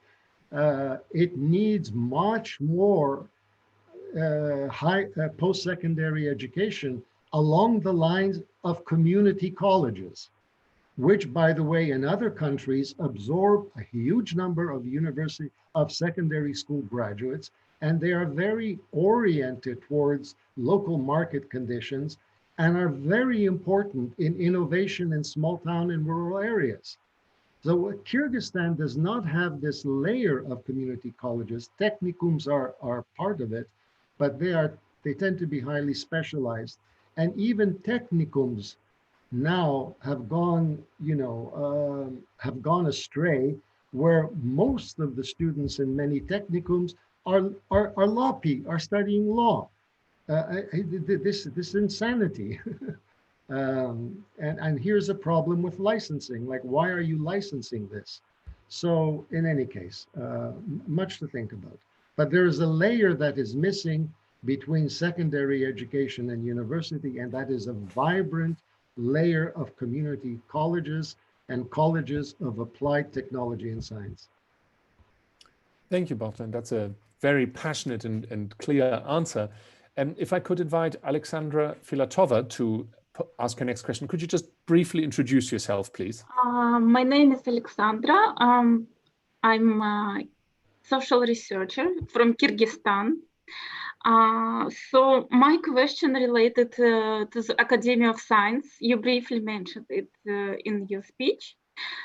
It needs much more post-secondary education along the lines of community colleges, which, by the way, in other countries absorb a huge number of secondary school graduates, and they are very oriented towards local market conditions and are very important in innovation in small town and rural areas. So Kyrgyzstan does not have this layer of community colleges. Technikums are part of it, but they tend to be highly specialized. And even technikums now have gone astray, where most of the students in many technikums are studying law. This insanity. And here's a problem with licensing. Like, why are you licensing this? So in any case, much to think about. But there is a layer that is missing between secondary education and university, and that is a vibrant layer of community colleges and colleges of applied technology and science. Thank you, Bohdan. That's a very passionate and clear answer. If I could invite Alexandra Filatova to ask her next question, could you just briefly introduce yourself, please? My name is Alexandra. I'm a social researcher from Kyrgyzstan. So my question related to the Academy of Science, you briefly mentioned it in your speech.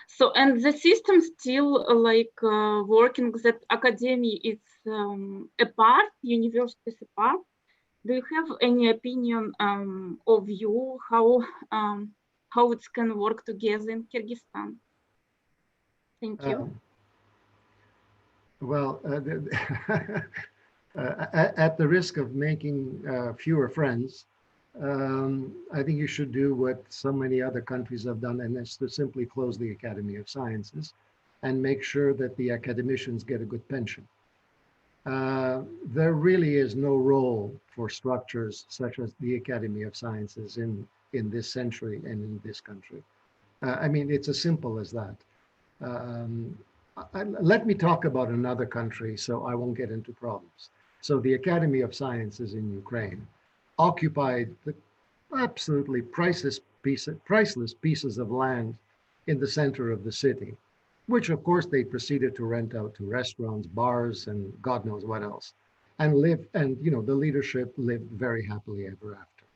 So, and the system still working that academy is apart, universities apart. Do you have any opinion of you how it can work together in Kyrgyzstan? Thank you. Well, at the risk of making fewer friends, I think you should do what so many other countries have done, and that's to simply close the Academy of Sciences and make sure that the academicians get a good pension. There really is no role for structures such as the Academy of Sciences in this century and in this country. I mean, it's as simple as that. Let me talk about another country so I won't get into problems. So the Academy of Sciences in Ukraine occupied the absolutely priceless pieces of land in the center of the city, which of course they proceeded to rent out to restaurants, bars, and God knows what else, and the leadership lived very happily ever after.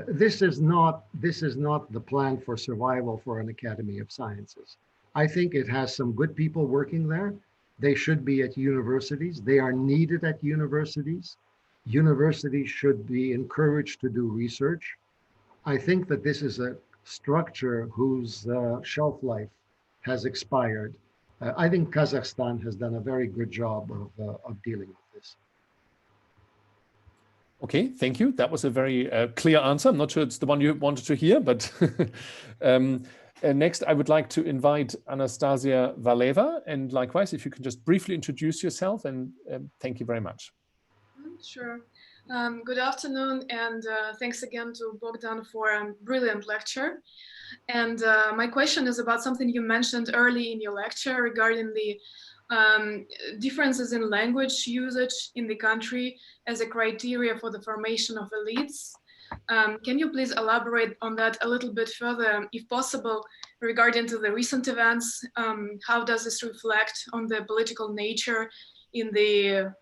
This is not the plan for survival for an Academy of Sciences. I think it has some good people working there. They should be at universities. They are needed at universities. Universities should be encouraged to do research. I think that this is a structure whose shelf life has expired. I think Kazakhstan has done a very good job of dealing with this. Okay, thank you. That was a very clear answer. I'm not sure it's the one you wanted to hear, but next I would like to invite Anastasia Valeva, and likewise, if you can just briefly introduce yourself, and thank you very much. Sure. Good afternoon, and thanks again to Bohdan for a brilliant lecture. And my question is about something you mentioned early in your lecture regarding the differences in language usage in the country as a criteria for the formation of elites. Can you please elaborate on that a little bit further, if possible, regarding to the recent events? How does this reflect on the political nature in the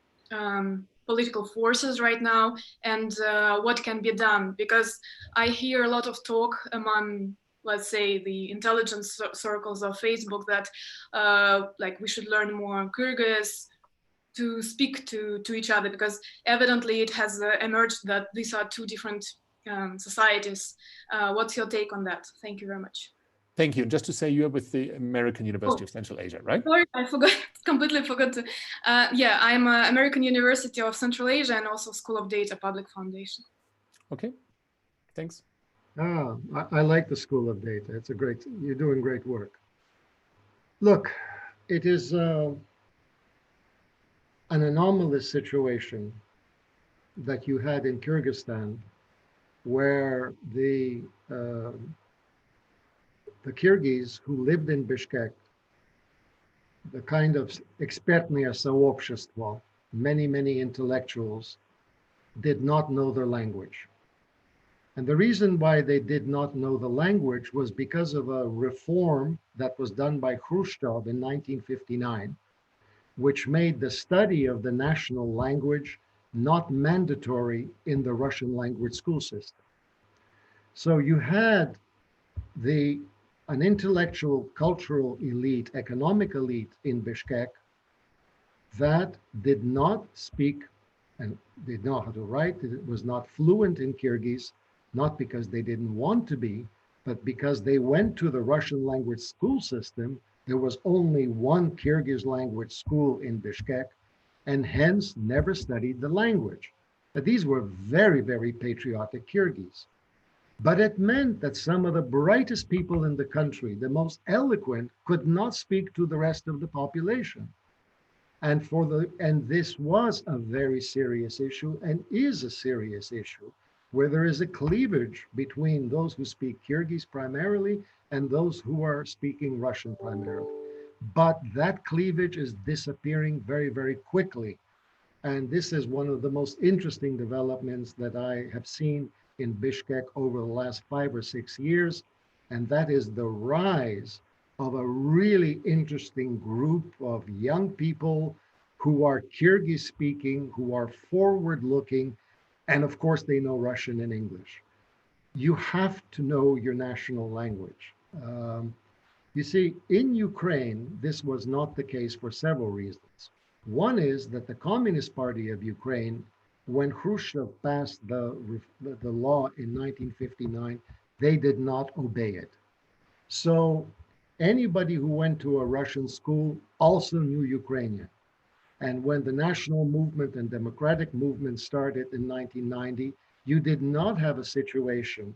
political forces right now, and what can be done? Because I hear a lot of talk among, let's say, the intelligence circles of Facebook that like we should learn more Kyrgyz to speak to each other, because evidently it has emerged that these are two different societies. What's your take on that? Thank you very much. Thank you. And just to say, you're with the American University of Central Asia, right? Sorry, I forgot, completely forgot to. Yeah, I'm American University of Central Asia and also School of Data Public Foundation. Okay, thanks. I like the School of Data. It's you're doing great work. Look, it is an anomalous situation that you had in Kyrgyzstan, where the Kyrgyz who lived in Bishkek, the kind of expertное сообщество, many intellectuals, did not know their language. And the reason why they did not know the language was because of a reform that was done by Khrushchev in 1959, which made the study of the national language not mandatory in the Russian language school system. So you had an intellectual, cultural elite, economic elite in Bishkek that did not speak and did not know how to write. It was not fluent in Kyrgyz, not because they didn't want to be, but because they went to the Russian language school system. There was only one Kyrgyz language school in Bishkek, and hence never studied the language. But these were very patriotic Kyrgyz. But it meant that some of the brightest people in the country, the most eloquent, could not speak to the rest of the population. And this was a very serious issue, and is a serious issue, where there is a cleavage between those who speak Kyrgyz primarily and those who are speaking Russian primarily. but that cleavage is disappearing very, very quickly. And this is one of the most interesting developments that I have seen in Bishkek over the last 5 or 6 years. And that is the rise of a really interesting group of young people who are Kyrgyz speaking, who are forward looking, and of course they know Russian and English. You have to know your national language. You see, in Ukraine, this was not the case for several reasons. One is that the Communist Party of Ukraine, when Khrushchev passed the law in 1959, they did not obey it. So anybody who went to a Russian school also knew Ukrainian. And when the national movement and democratic movement started in 1990, you did not have a situation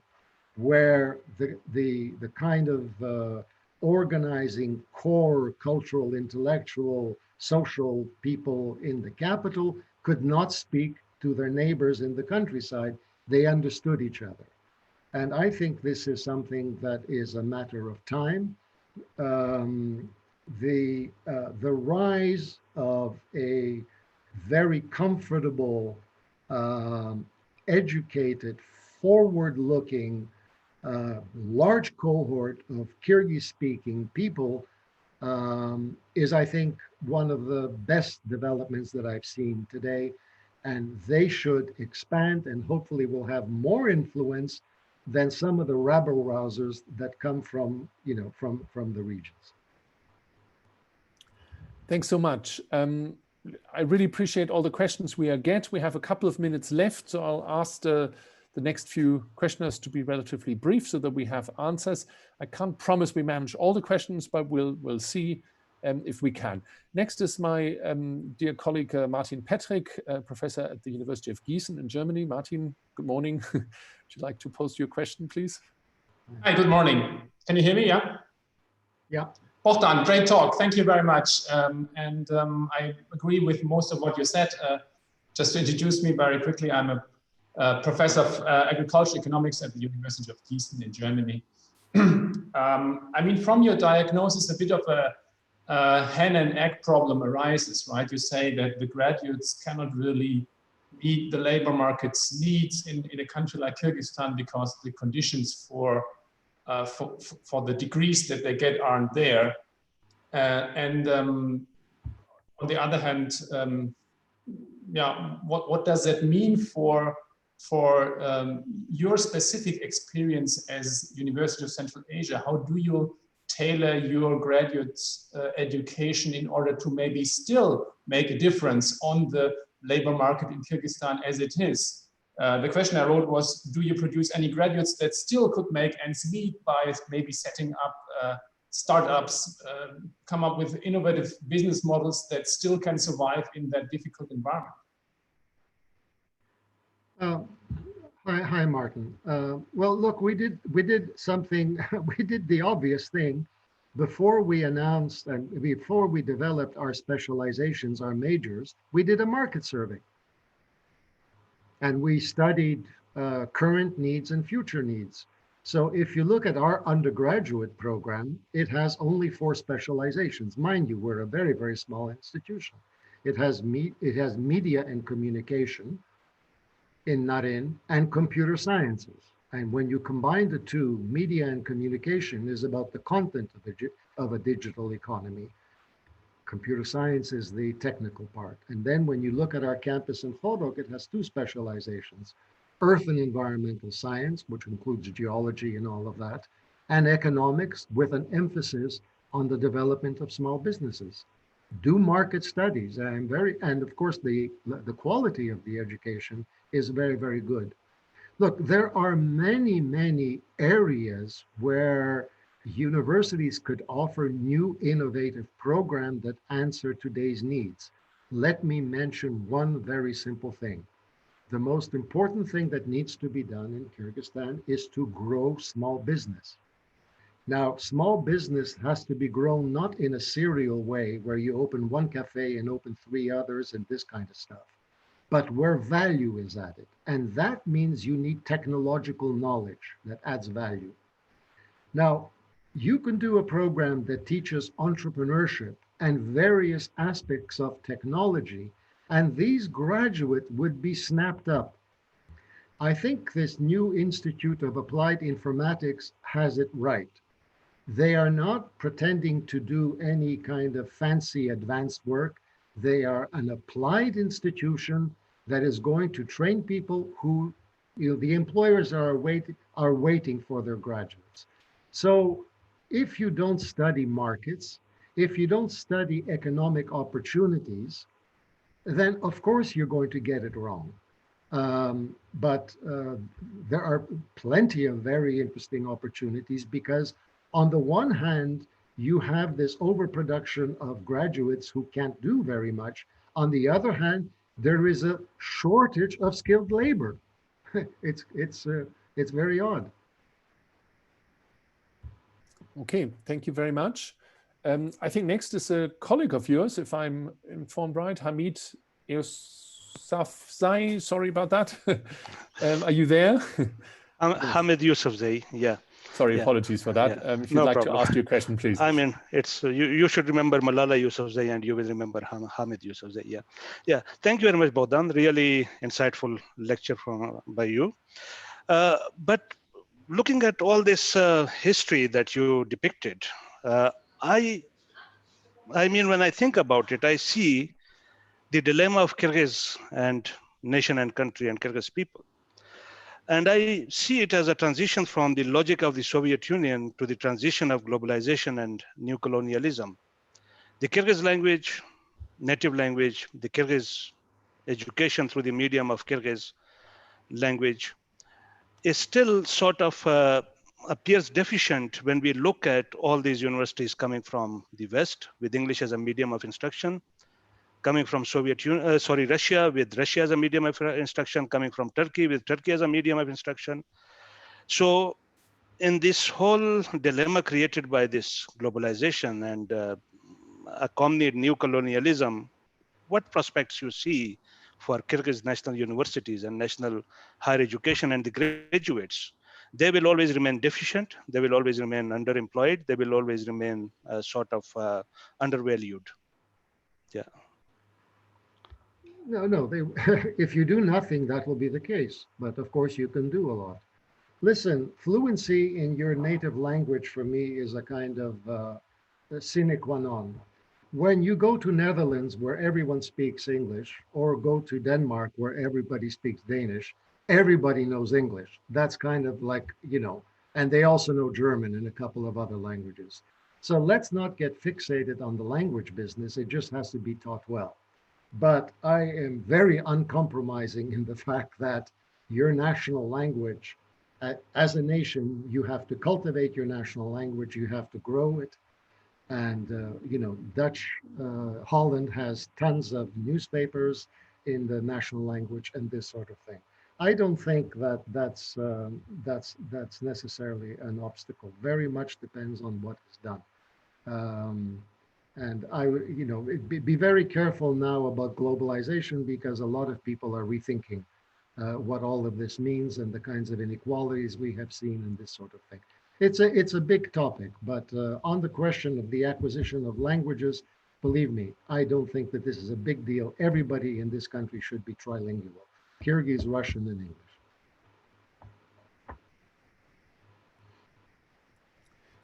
where the kind of organizing core cultural, intellectual, social people in the capital could not speak to their neighbors in the countryside. They understood each other. And I think this is something that is a matter of time. The rise of a very comfortable, educated, forward-looking, large cohort of Kyrgyz-speaking people is, I think, one of the best developments that I've seen today. And they should expand and hopefully will have more influence than some of the rabble-rousers that come from, from the regions. Thanks so much. I really appreciate all the questions we get. We have a couple of minutes left, so I'll ask the next few questioners to be relatively brief so that we have answers. I can't promise we manage all the questions, but we'll see if we can. Next is my dear colleague Martin Petrick, professor at the University of Gießen in Germany. Martin, good morning. Would you like to pose your question, please? Hi, good morning. Can you hear me? Yeah? Yeah. Bohdan, great talk. Thank you very much. I agree with most of what you said. Just to introduce me very quickly, I'm a professor of agricultural economics at the University of Gießen in Germany. I mean, from your diagnosis, a bit of a hen and egg problem arises, right? You say that the graduates cannot really meet the labor market's needs in a country like Kyrgyzstan because the conditions for the degrees that they get aren't there. On the other hand, yeah, what does that mean for your specific experience as University of Central Asia? How do you tailor your graduate education in order to maybe still make a difference on the labor market in Kyrgyzstan as it is? The question I wrote was, do you produce any graduates that still could make ends meet by maybe setting up startups, come up with innovative business models that still can survive in that difficult environment? Hi, Martin. Well, look, we did something, we did the obvious thing. Before we announced and before we developed our specializations, our majors, we did a market survey. And we studied current needs and future needs. So if you look at our undergraduate program, it has only 4 specializations. Mind you, we're a very, very small institution. It has media and communication in Narin and computer sciences. And when you combine the two, media and communication is about the content of a digital economy. Computer science is the technical part. And then when you look at our campus in Khodok, it has 2 specializations, earth and environmental science, which includes geology and all of that, and economics with an emphasis on the development of small businesses. Do market studies, and of course the quality of the education is very, very good. Look, there are many, many areas where universities could offer new innovative programs that answer today's needs. Let me mention one very simple thing. The most important thing that needs to be done in Kyrgyzstan is to grow small business. Now, small business has to be grown not in a serial way where you open one cafe and open 3 others and this kind of stuff, but where value is added. And that means you need technological knowledge that adds value. Now, you can do a program that teaches entrepreneurship and various aspects of technology, and these graduates would be snapped up. I think this new Institute of Applied Informatics has it right. They are not pretending to do any kind of fancy advanced work. They are an applied institution that is going to train people who, the employers are waiting for their graduates. So if you don't study markets, if you don't study economic opportunities, then of course you're going to get it wrong. But there are plenty of very interesting opportunities because on the one hand, you have this overproduction of graduates who can't do very much. On the other hand, there is a shortage of skilled labor. It's very odd. Okay, thank you very much. I think next is a colleague of yours, if I'm informed right, Hamid Yousafzai. Sorry about that. Are you there? I'm Hamid Yousafzai, yeah. Sorry, yeah. apologies for that. Yeah. If you'd No like problem. to ask your question, please. I mean, it's you should remember Malala Yousafzai and you will remember Hamid Yousafzai, yeah. Yeah, thank you very much, Bohdan. Really insightful lecture by you. But looking at all this history that you depicted, I mean, when I think about it, I see the dilemma of Kyrgyz and nation and country and Kyrgyz people. And I see it as a transition from the logic of the Soviet Union to the transition of globalization and new colonialism. The Kyrgyz language, native language, the Kyrgyz education through the medium of Kyrgyz language is still sort of appears deficient when we look at all these universities coming from the West with English as a medium of instruction, coming from Russia with Russia as a medium of instruction, coming from Turkey with Turkey as a medium of instruction. So in this whole dilemma created by this globalization and accompanied new colonialism, what prospects you see for Kyrgyz national universities and national higher education and the graduates? They will always remain deficient. They will always remain underemployed. They will always remain sort of undervalued. Yeah. No, if you do nothing, that will be the case. But of course, you can do a lot. Listen, fluency in your native language for me is a kind of a sine qua non. When you go to Netherlands where everyone speaks English, or go to Denmark where everybody speaks Danish, everybody knows English. That's kind of like, and they also know German and a couple of other languages. So let's not get fixated on the language business. It just has to be taught well. But I am very uncompromising in the fact that your national language, as a nation, you have to cultivate your national language, you have to grow it. And, Holland has tons of newspapers in the national language and this sort of thing. I don't think that that's necessarily an obstacle. Very much depends on what is done. And be very careful now about globalization because a lot of people are rethinking what all of this means and the kinds of inequalities we have seen and this sort of thing. It's a big topic, but on the question of the acquisition of languages, believe me, I don't think that this is a big deal. Everybody in this country should be trilingual, Kyrgyz, Russian, and English.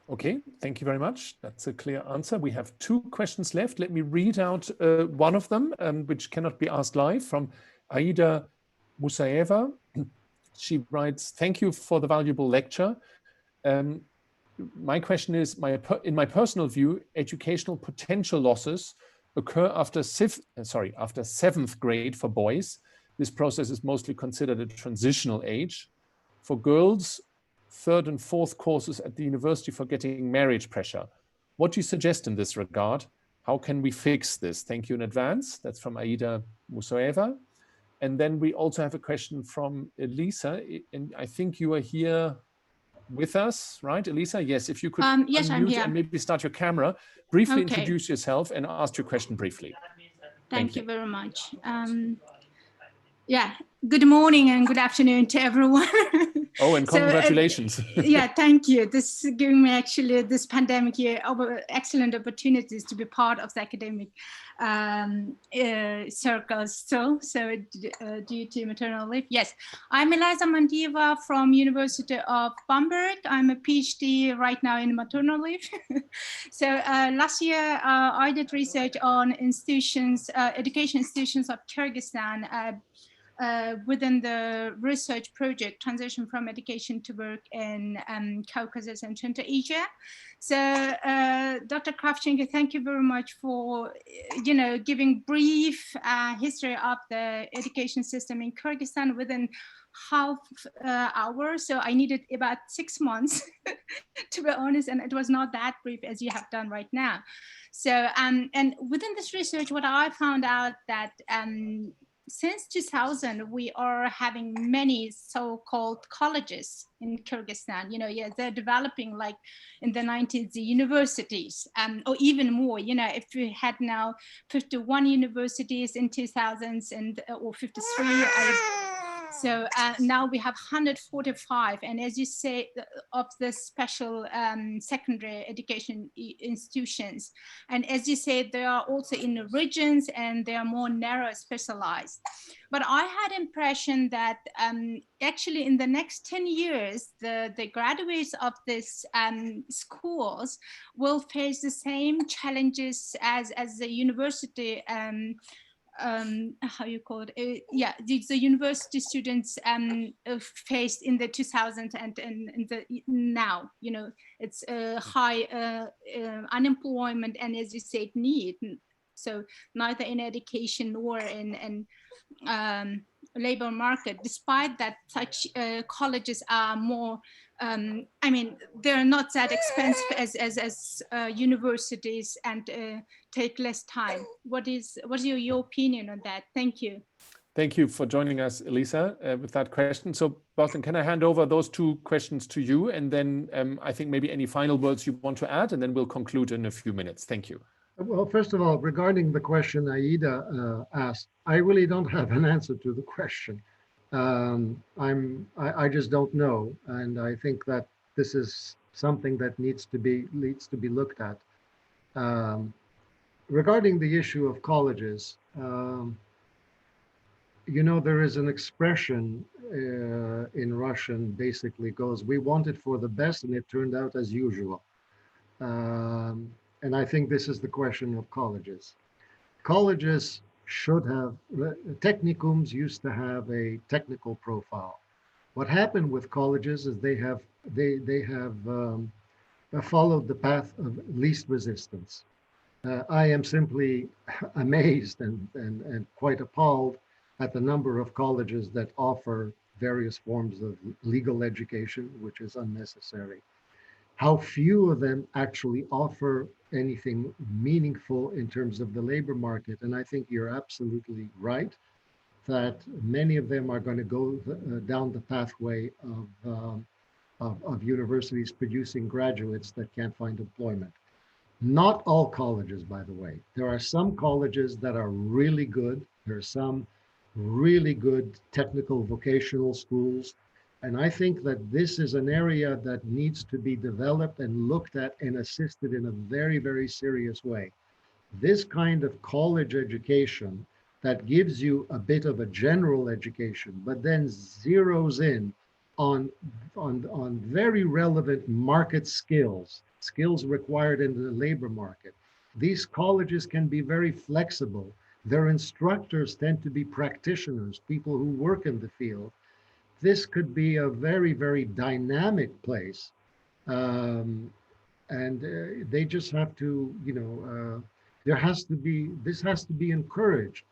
Okay, thank you very much. That's a clear answer. We have 2 questions left. Let me read out one of them, which cannot be asked live, from Aida Musaeva. She writes, "Thank you for the valuable lecture. My question is, in my personal view, educational potential losses occur after 7th grade for boys. This process is mostly considered a transitional age. For girls, 3rd and 4th courses at the university for getting marriage pressure. What do you suggest in this regard? How can we fix this? Thank you in advance." That's from Aida Musaeva. And then we also have a question from Elisa. And I think you are here with us, right, Elisa? Yes, if you could yes, I'm here. And maybe start your camera, briefly introduce yourself and ask your question briefly. Thank you very much. Yeah, good morning and good afternoon to everyone. Oh, and congratulations. Yeah, thank you. This is giving me actually this pandemic year excellent opportunities to be part of the academic circles still. So due to maternal leave. Yes, I'm Eliza Mandiva from University of Bamberg. I'm a PhD right now in maternal leave. So last year I did research on institutions, education institutions of Kyrgyzstan, within the research project, Transition from Education to Work in Caucasus and Central Asia. So Dr. Krawchenko, thank you very much for, giving brief history of the education system in Kyrgyzstan within half hour. So I needed about 6 months, to be honest, and it was not that brief as you have done right now. So, and within this research, what I found out that since 2000, we are having many so-called colleges in Kyrgyzstan. They're developing like in the 90s, the universities, or even more. If we had now 51 universities in 2000s or 53, so now we have 145, and as you say, of the special secondary education institutions. And as you said, they are also in the regions and they are more narrow specialized. But I had impression that actually in the next 10 years, the graduates of these schools will face the same challenges as the university how you call it? The university students faced in the 2000s and now. It's high unemployment and, as you said, need. So neither in education nor in labor market. Despite that, such colleges are more. They're not that expensive as universities and take less time. What is your opinion on that? Thank you. Thank you for joining us, Elisa, with that question. So, Bohdan, can I hand over those two questions to you? And then I think maybe any final words you want to add, and then we'll conclude in a few minutes. Thank you. Well, first of all, regarding the question Aida asked, I really don't have an answer to the question. I just don't know, and I think that this is something that needs to be looked at. Regarding the issue of colleges, there is an expression in Russian, basically goes, "We wanted for the best, and it turned out as usual." And I think this is the question of colleges. Colleges should have, technicums used to have a technical profile. What happened with colleges is they have followed the path of least resistance. I am simply amazed and quite appalled at the number of colleges that offer various forms of legal education, which is unnecessary. How few of them actually offer anything meaningful in terms of the labor market. And I think you're absolutely right that many of them are going to go down the pathway of universities producing graduates that can't find employment. Not all colleges, by the way. There are some colleges that are really good. There are some really good technical vocational schools. And I think that this is an area that needs to be developed and looked at and assisted in a very, very serious way. This kind of college education that gives you a bit of a general education, but then zeroes in on very relevant market skills required in the labor market. These colleges can be very flexible. Their instructors tend to be practitioners, people who work in the field. This could be a very, very dynamic place. And they just have to, this has to be encouraged.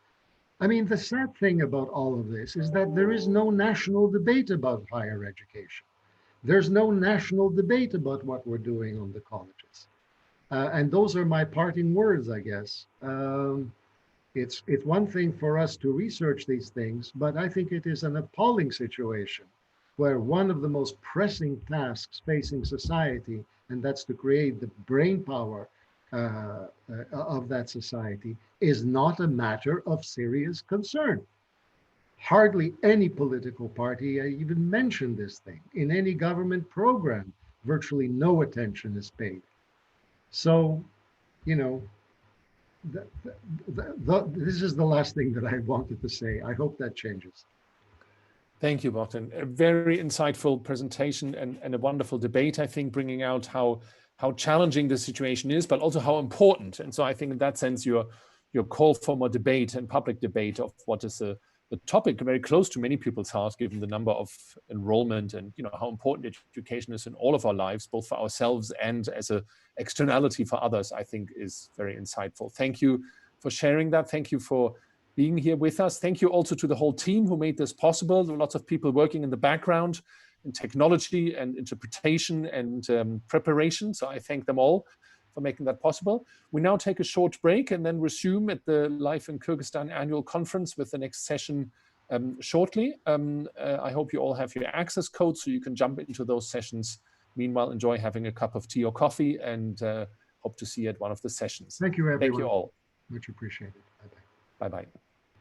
I mean, the sad thing about all of this is that there is no national debate about higher education. There's no national debate about what we're doing on the colleges. And those are my parting words, I guess. It's one thing for us to research these things, but I think it is an appalling situation where one of the most pressing tasks facing society, and that's to create the brain power of that society, is not a matter of serious concern. hardly any political party even mentioned this thing. In any government program, virtually no attention is paid. So, you know, this is the last thing that I wanted to say. I hope that changes. Thank you, Bohdan. A very insightful presentation and a wonderful debate, I think, bringing out how challenging the situation is, but also how important. And so I think in that sense, your call for more debate and public debate of what is the topic very close to many people's hearts, given the number of enrollment and how important education is in all of our lives, both for ourselves and as an externality for others, I think is very insightful. Thank you for sharing that. Thank you for being here with us. Thank you also to the whole team who made this possible. There were lots of people working in the background in technology and interpretation and preparation. So I thank them all for making that possible. We now take a short break and then resume at the Life in Kyrgyzstan annual conference with the next session shortly. I hope you all have your access code so you can jump into those sessions. Meanwhile, enjoy having a cup of tea or coffee and hope to see you at one of the sessions. Thank you, everyone. Thank you all. Much appreciated. Bye-bye. Bye-bye.